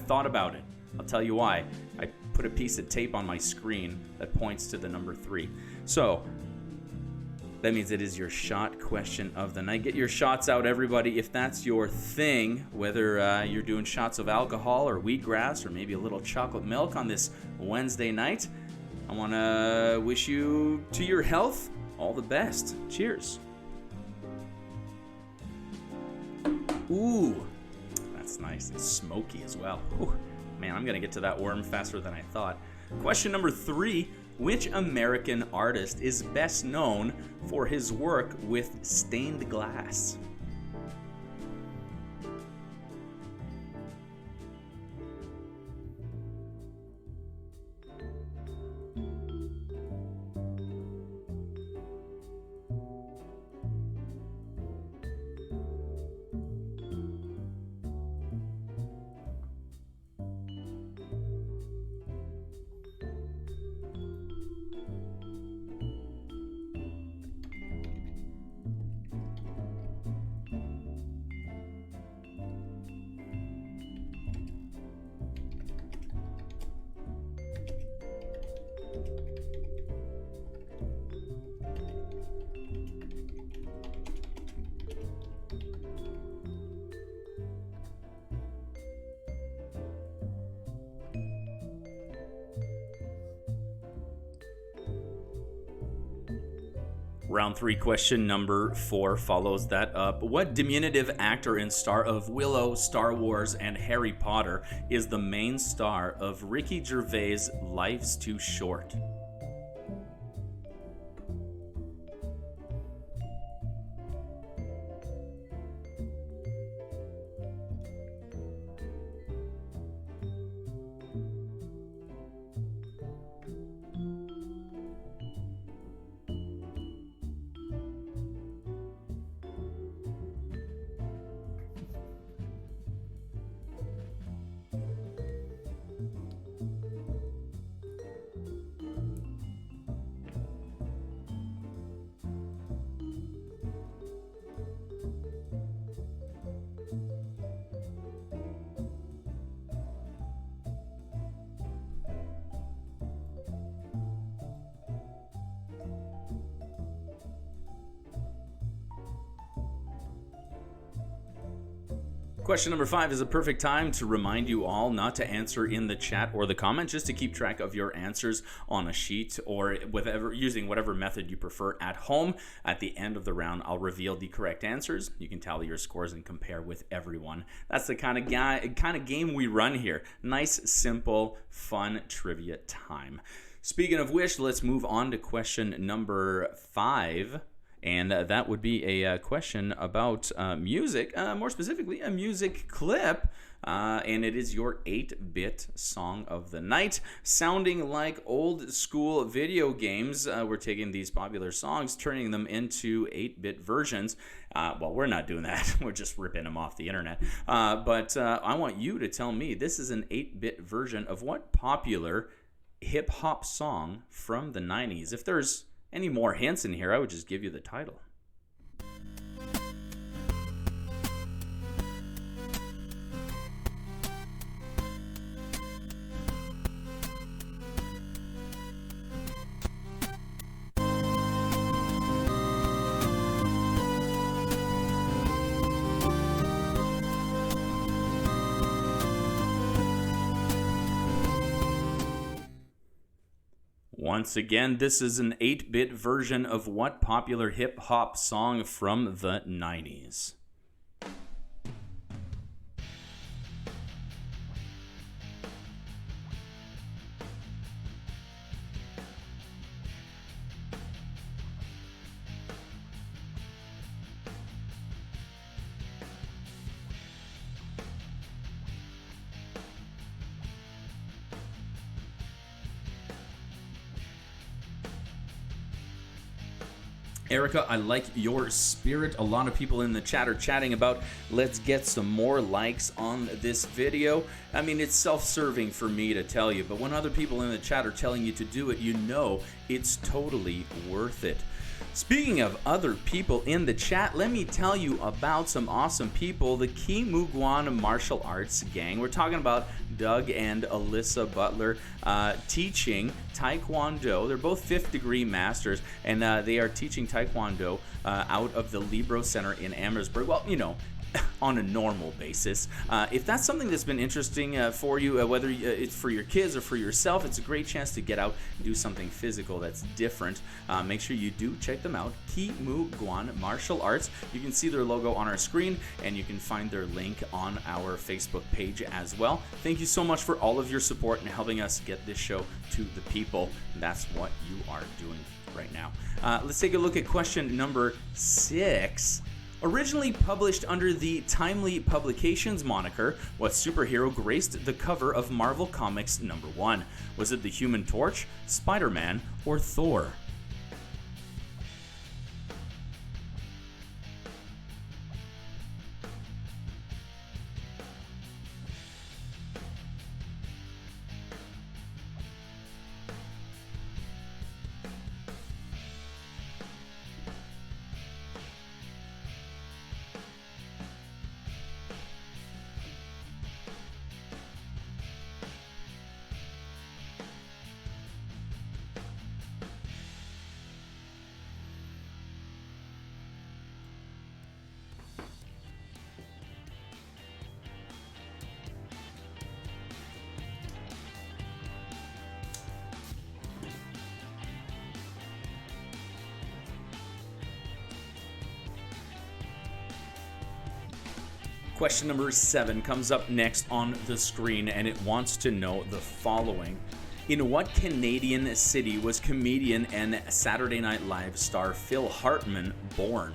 thought about it. I'll tell you why. I put a piece of tape on my screen that points to the number 3. So that means it is your shot question of the night. Get your shots out, everybody, if that's your thing, whether you're doing shots of alcohol or wheatgrass or maybe a little chocolate milk on this Wednesday night. I want to wish you, to your health, all the best. Cheers. Ooh, that's nice and smoky as well. Ooh. Man, I'm going to get to that worm faster than I thought. Question number 3. Which American artist is best known for his work with stained glass? Round 3, question number 4 follows that up. What diminutive actor and star of Willow, Star Wars, and Harry Potter is the main star of Ricky Gervais' Life's Too Short? Question number 5 is a perfect time to remind you all not to answer in the chat or the comment, just to keep track of your answers on a sheet or using whatever method you prefer at home. At the end of the round, I'll reveal the correct answers. You can tally your scores and compare with everyone. That's the kind of game we run here. Nice, simple, fun trivia time. Speaking of which, let's move on to question number 5. And that would be a question about music, more specifically a music clip. And it is your 8-bit song of the night. Sounding like old school video games, we're taking these popular songs, turning them into 8-bit versions. Well, we're not doing that. We're just ripping them off the internet. But I want you to tell me, this is an 8-bit version of what popular hip-hop song from the 90s? If there's any more hints in here, I would just give you the title. Once again, this is an 8-bit version of what popular hip-hop song from the 90s? Erica, I like your spirit. A lot of people in the chat are chatting about let's get some more likes on this video. I mean, it's self-serving for me to tell you, but when other people in the chat are telling you to do it, you know it's totally worth it. Speaking of other people in the chat, let me tell you about some awesome people, the Kimuguan Martial Arts Gang. We're talking about Doug and Alyssa Butler teaching Taekwondo. They're both 5th degree masters, and they are teaching Taekwondo out of the Libro Center in Amherstburg. Well, you know, on a normal basis. If that's something that's been interesting for you, whether it's for your kids or for yourself, it's a great chance to get out and do something physical that's different. Make sure you do check them out, Kimuguan Martial Arts. You can see their logo on our screen, and you can find their link on our Facebook page as well. Thank you so much for all of your support and helping us get this show to the people. That's what you are doing right now. Let's take a look at question number 6. Originally published under the Timely Publications moniker, what superhero graced the cover of Marvel Comics #1? Was it the Human Torch, Spider-Man, or Thor? Question number 7 comes up next on the screen, and it wants to know the following. In what Canadian city was comedian and Saturday Night Live star Phil Hartman born?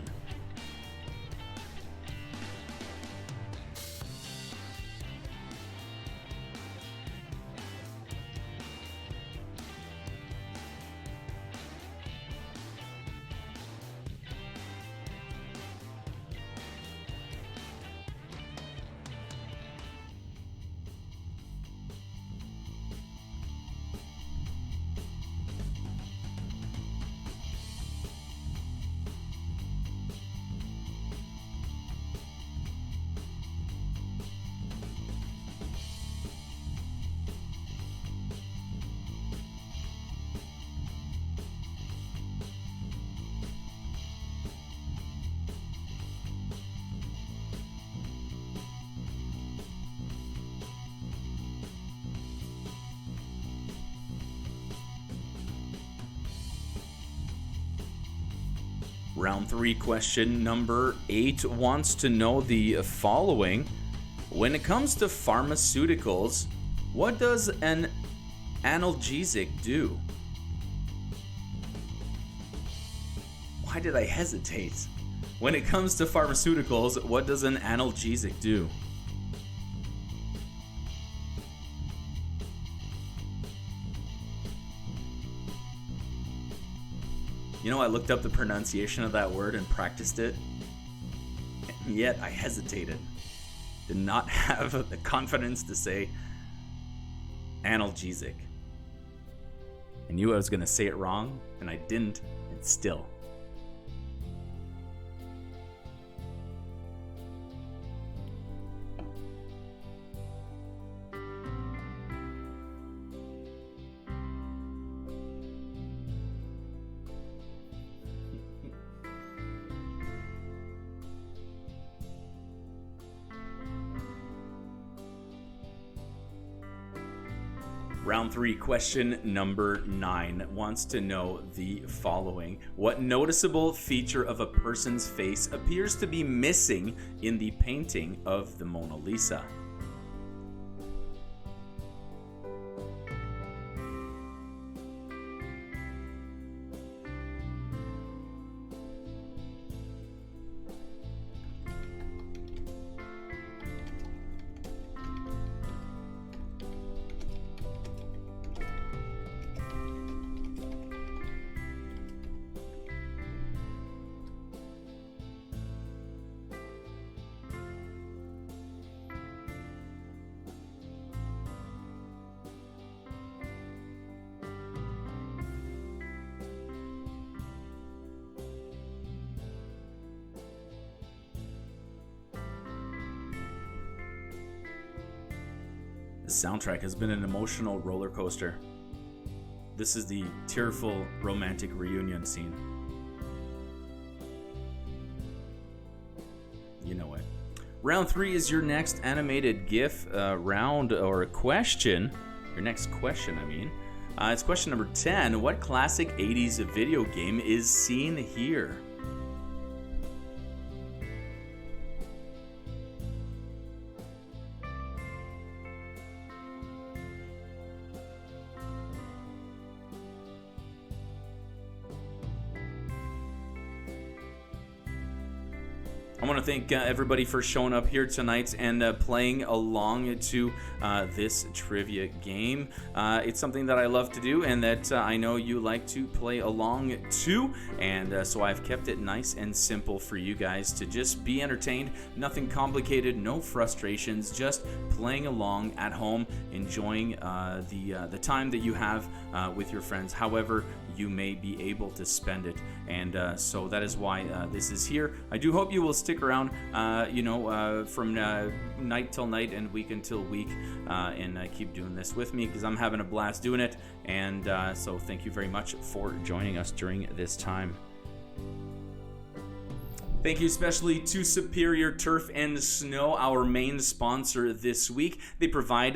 Round 3, question number 8 wants to know the following. When it comes to pharmaceuticals, what does an analgesic do? Why did I hesitate? When it comes to pharmaceuticals, what does an analgesic do? You know, I looked up the pronunciation of that word and practiced it, and yet I hesitated. Did not have the confidence to say analgesic. I knew I was going to say it wrong, and I didn't, and still. Round 3, question number 9 wants to know the following. What noticeable feature of a person's face appears to be missing in the painting of the Mona Lisa? The soundtrack has been an emotional roller coaster. This is the tearful romantic reunion scene. You know it. Round 3 is your next animated GIF round or question. Your next question, I mean. It's question number 10. What classic 80s video game is seen here? I want to thank everybody for showing up here tonight and playing along to this trivia game. It's something that I love to do and that I know you like to play along to, and so I've kept it nice and simple for you guys to just be entertained. Nothing complicated, no frustrations, just playing along at home, enjoying the time that you have with your friends, however you may be able to spend it. And so that is why this is here. I do hope you will stick around, from night till night and week until week, and keep doing this with me because I'm having a blast doing it. And so thank you very much for joining us during this time. Thank you especially to Superior Turf and Snow, our main sponsor this week. They provide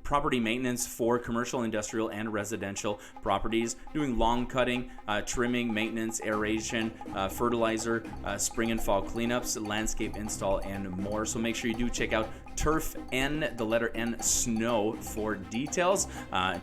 property maintenance for commercial, industrial, and residential properties, doing lawn cutting, trimming, maintenance, aeration, fertilizer, spring and fall cleanups, landscape install, and more. So make sure you do check out Turf N, the letter N, Snow for details.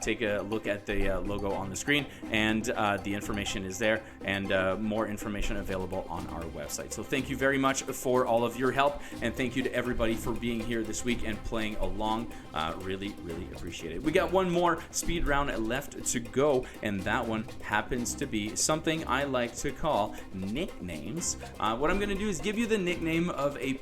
Take a look at the logo on the screen, and the information is there, and more information available on our website. So thank you very much for all of your help, and thank you to everybody for being here this week and playing along. Really, really appreciate it. We got one more speed round left to go, and that one happens to be something I like to call nicknames. What I'm going to do is give you the nickname of a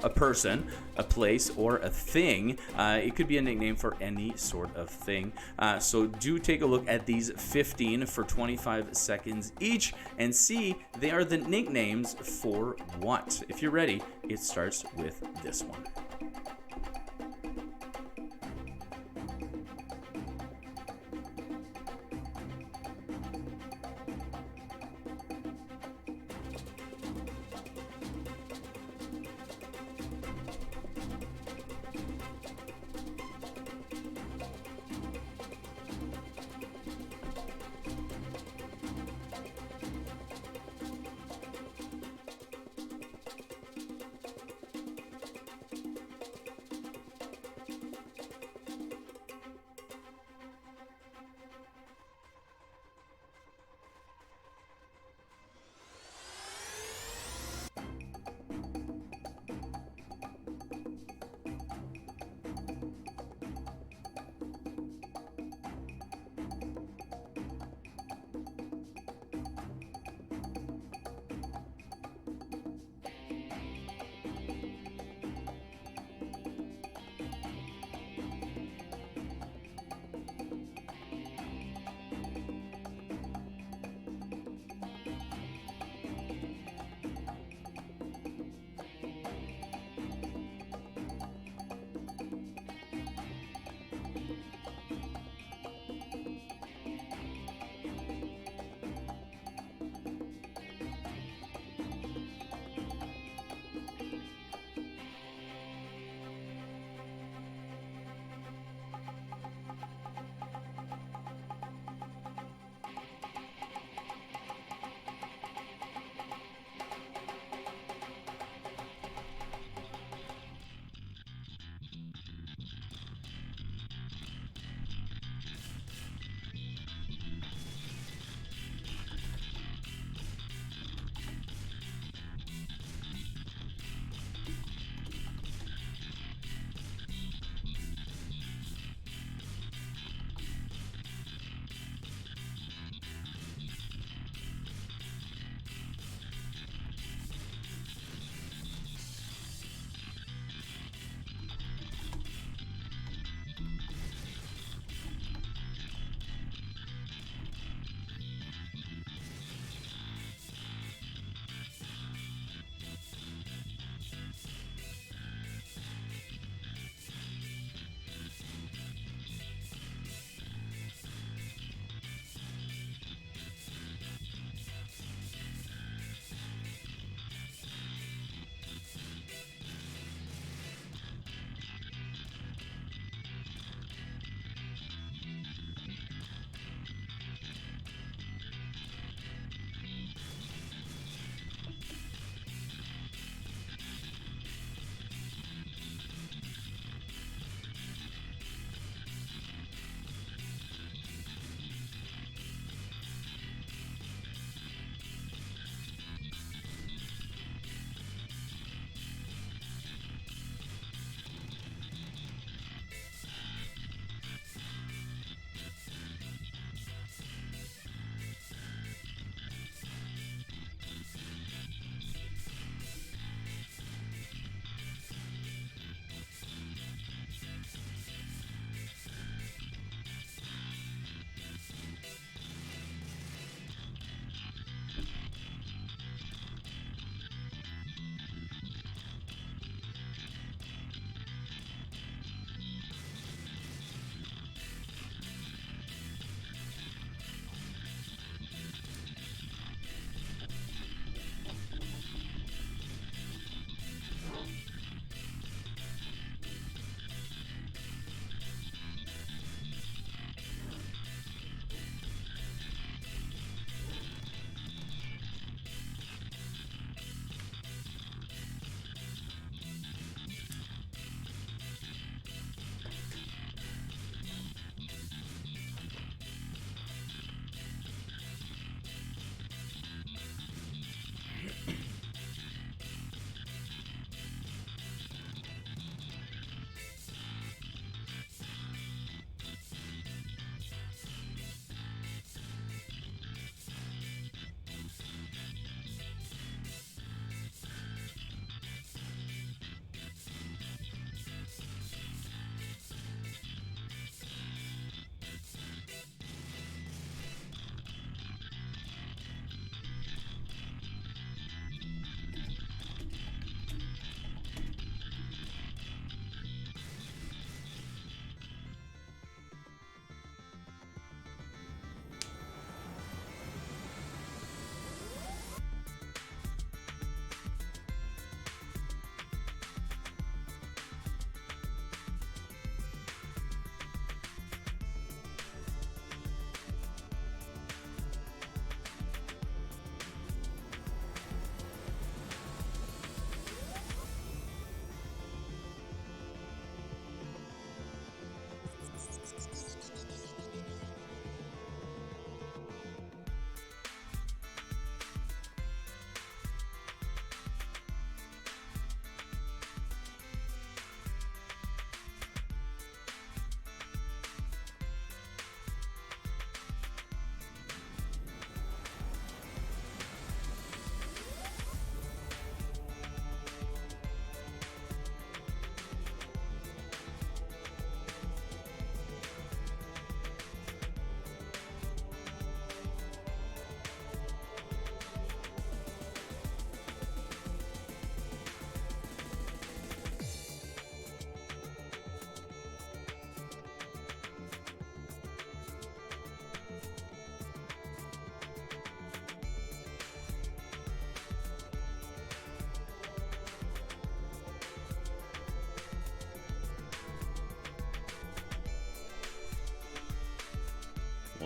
person, a place, or a thing. It could be a nickname for any sort of thing. So do take a look at these 15 for 25 seconds each and see they are the nicknames for what. If you're ready, it starts with this one.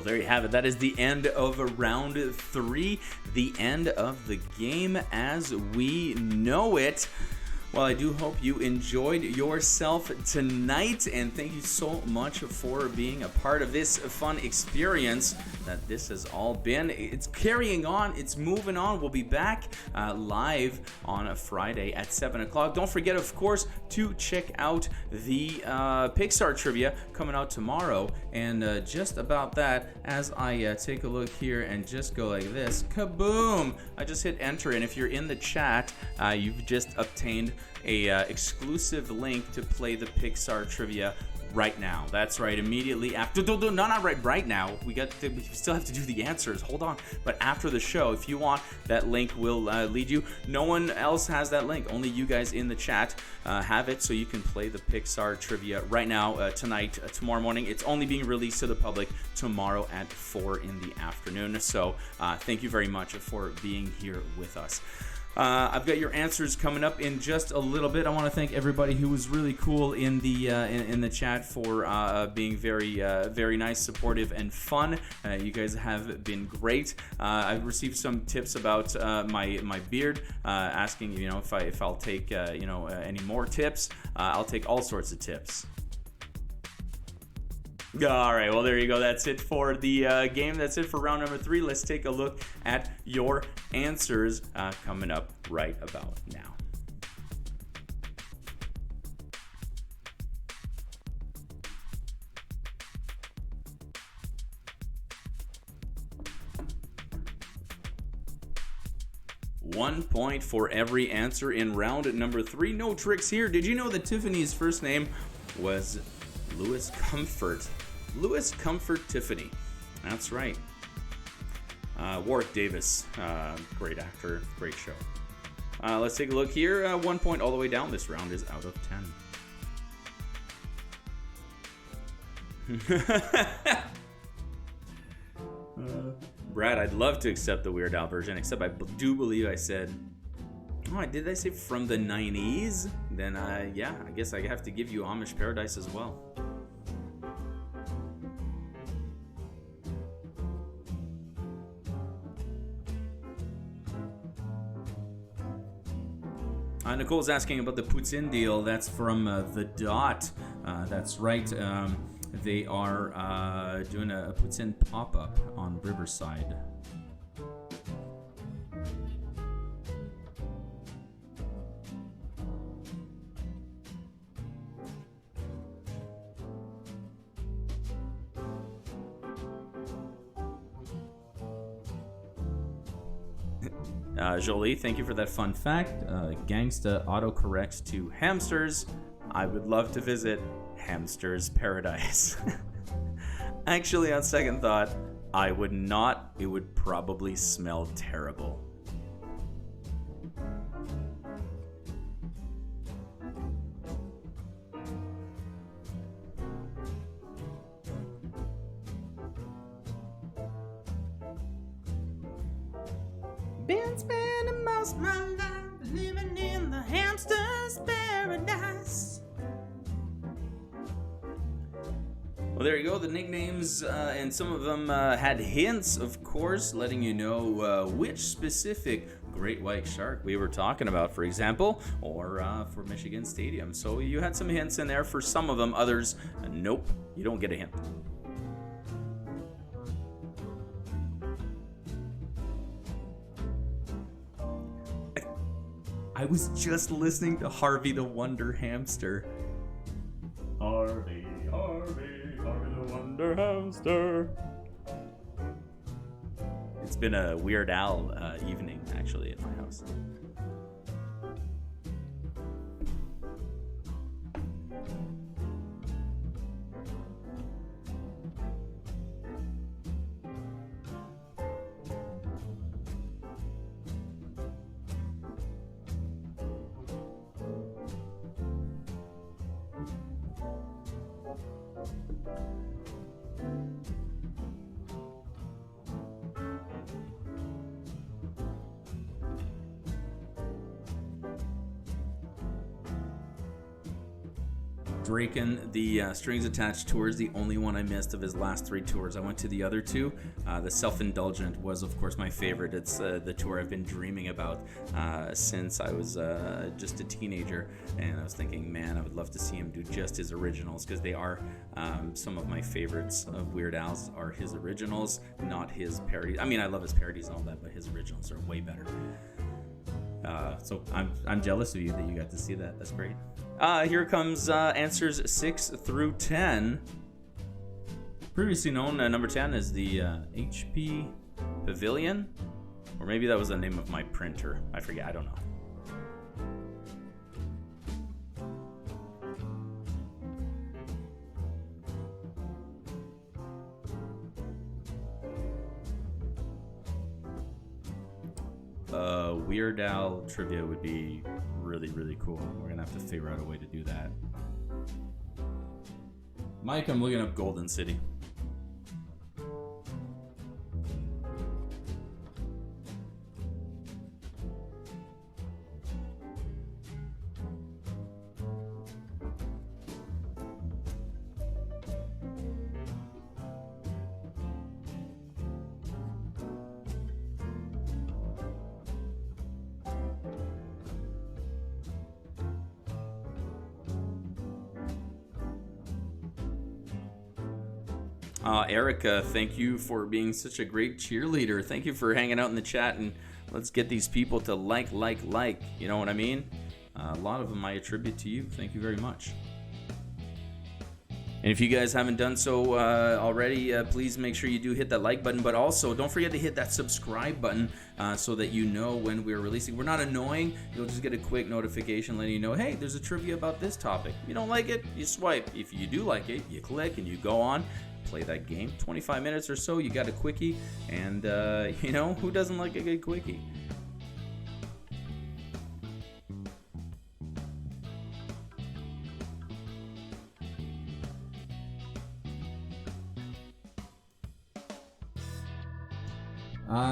Well, there you have it. That is the end of round 3, the end of the game as we know it. Well, I do hope you enjoyed yourself tonight, and thank you so much for being a part of this fun experience that this has all been. It's carrying on, it's moving on. We'll be back live on a Friday at 7 o'clock. Don't forget, of course, to check out the Pixar trivia coming out tomorrow. And just about that, as I take a look here and just go like this, kaboom! I just hit enter, and if you're in the chat, you've just obtained a exclusive link to play the Pixar trivia right now. That's right, immediately after. No, not right now. We still have to do the answers. Hold on. But after the show, if you want, that link will lead you. No one else has that link. Only you guys in the chat have it, so you can play the Pixar trivia right now, tonight, tomorrow morning. It's only being released to the public tomorrow at 4 in the afternoon. So thank you very much for being here with us. I've got your answers coming up in just a little bit. I want to thank everybody who was really cool in the in the chat for being very nice, supportive, and fun. You guys have been great. I've received some tips about my beard, asking if I'll take any more tips. I'll take all sorts of tips. All right, well, there you go. That's it for the game. That's it for round number 3. Let's take a look at your answers coming up right about now. One point for every answer in round number 3. No tricks here. Did you know that Tiffany's first name was Louis Comfort? Louis Comfort Tiffany. That's right. Warwick Davis, great actor, great show. Let's take a look here. 1 point all the way down. This round is out of 10. Brad, I'd love to accept the Weird Al version, except I do believe I said, did I say from the 90s? Then, yeah, I guess I have to give you Amish Paradise as well. Nicole's asking about the Poutine deal. That's from The Dot. That's right. They are doing a Poutine pop-up on Riverside. Jolie, thank you for that fun fact. Gangsta autocorrects to hamsters. I would love to visit Hamster's Paradise. Actually, on second thought, I would not. It would probably smell terrible. Been spending most of my life living in the hamster's paradise. Well, there you go. The nicknames, and some of them had hints, of course, letting you know which specific great white shark we were talking about, for example, or for Michigan Stadium. So you had some hints in there for some of them. Others, nope, you don't get a hint. I was just listening to Harvey the Wonder Hamster. Harvey the Wonder Hamster. It's been a Weird Al evening, actually, at my house. Draken, the Strings Attached tour is the only one I missed of his last 3 tours. I went to the other 2. The Self-Indulgent was, of course, my favorite. It's the tour I've been dreaming about since I was just a teenager. And I was thinking, man, I would love to see him do just his originals, because they are some of my favorites of Weird Al's are his originals, not his parodies. I mean, I love his parodies and all that, but his originals are way better. So I'm jealous of you that you got to see that. That's great. Here comes answers 6 through 10. Previously known, number 10 is the HP Pavilion, or maybe that was the name of my printer. I forget. I don't know. Weird Al trivia would be really, really cool. We're gonna have to figure out a way to do that. Mike, I'm looking up Golden City. Erica, thank you for being such a great cheerleader. Thank you for hanging out in the chat, and let's get these people to like. You know what I mean? A lot of them I attribute to you. Thank you very much. And if you guys haven't done so already, please make sure you do hit that like button. But also, don't forget to hit that subscribe button so that you know when we're releasing. We're not annoying. You'll just get a quick notification letting you know, hey, there's a trivia about this topic. If you don't like it, you swipe. If you do like it, you click and you go on. Play that game. 25 minutes or so, you got a quickie. And, you know, who doesn't like a good quickie?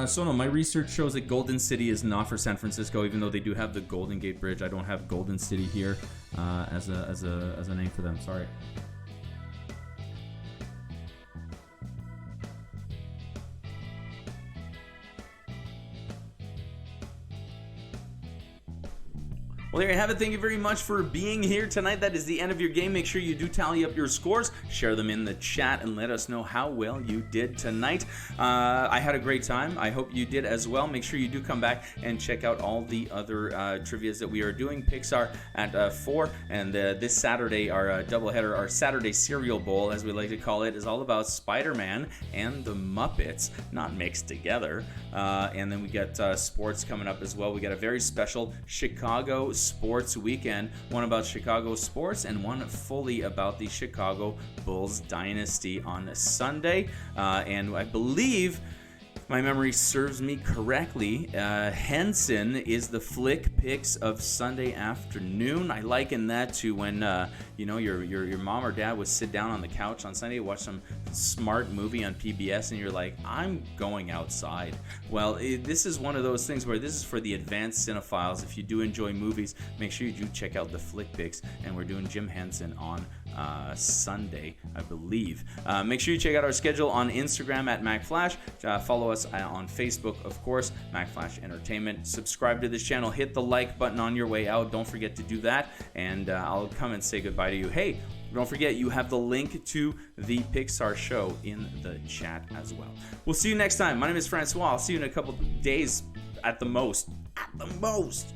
So no, my research shows that Golden City is not for San Francisco, even though they do have the Golden Gate Bridge. I don't have Golden City here as a name for them. Sorry. Well, there you have it. Thank you very much for being here tonight. That is the end of your game. Make sure you do tally up your scores, share them in the chat, and let us know how well you did tonight. I had a great time. I hope you did as well. Make sure you do come back and check out all the other trivias that we are doing. Pixar at 4, and this Saturday, our doubleheader, our Saturday Cereal Bowl, as we like to call it, is all about Spider-Man and the Muppets, not mixed together. And then we got sports coming up as well. We got a very special Chicago sports weekend, one about Chicago sports and one fully about the Chicago Bulls dynasty on Sunday. And I believe, if my memory serves me correctly, Henson is the flick picks of Sunday afternoon. I liken that to when you know, your mom or dad would sit down on the couch on Sunday, watch some smart movie on PBS, and you're like, I'm going outside. Well, this is one of those things where this is for the advanced cinephiles. If you do enjoy movies, make sure you do check out the flick picks, and we're doing Jim Henson on Sunday, I believe. Make sure you check out our schedule on Instagram at MacFlash. Follow us on Facebook, of course, MacFlash Entertainment. Subscribe to this channel. Hit the like button on your way out. Don't forget to do that, and I'll come and say goodbye to you. Hey, don't forget, you have the link to the Pixar show in the chat as well. We'll see you next time. My name is François. I'll see you in a couple days at the most. At the most.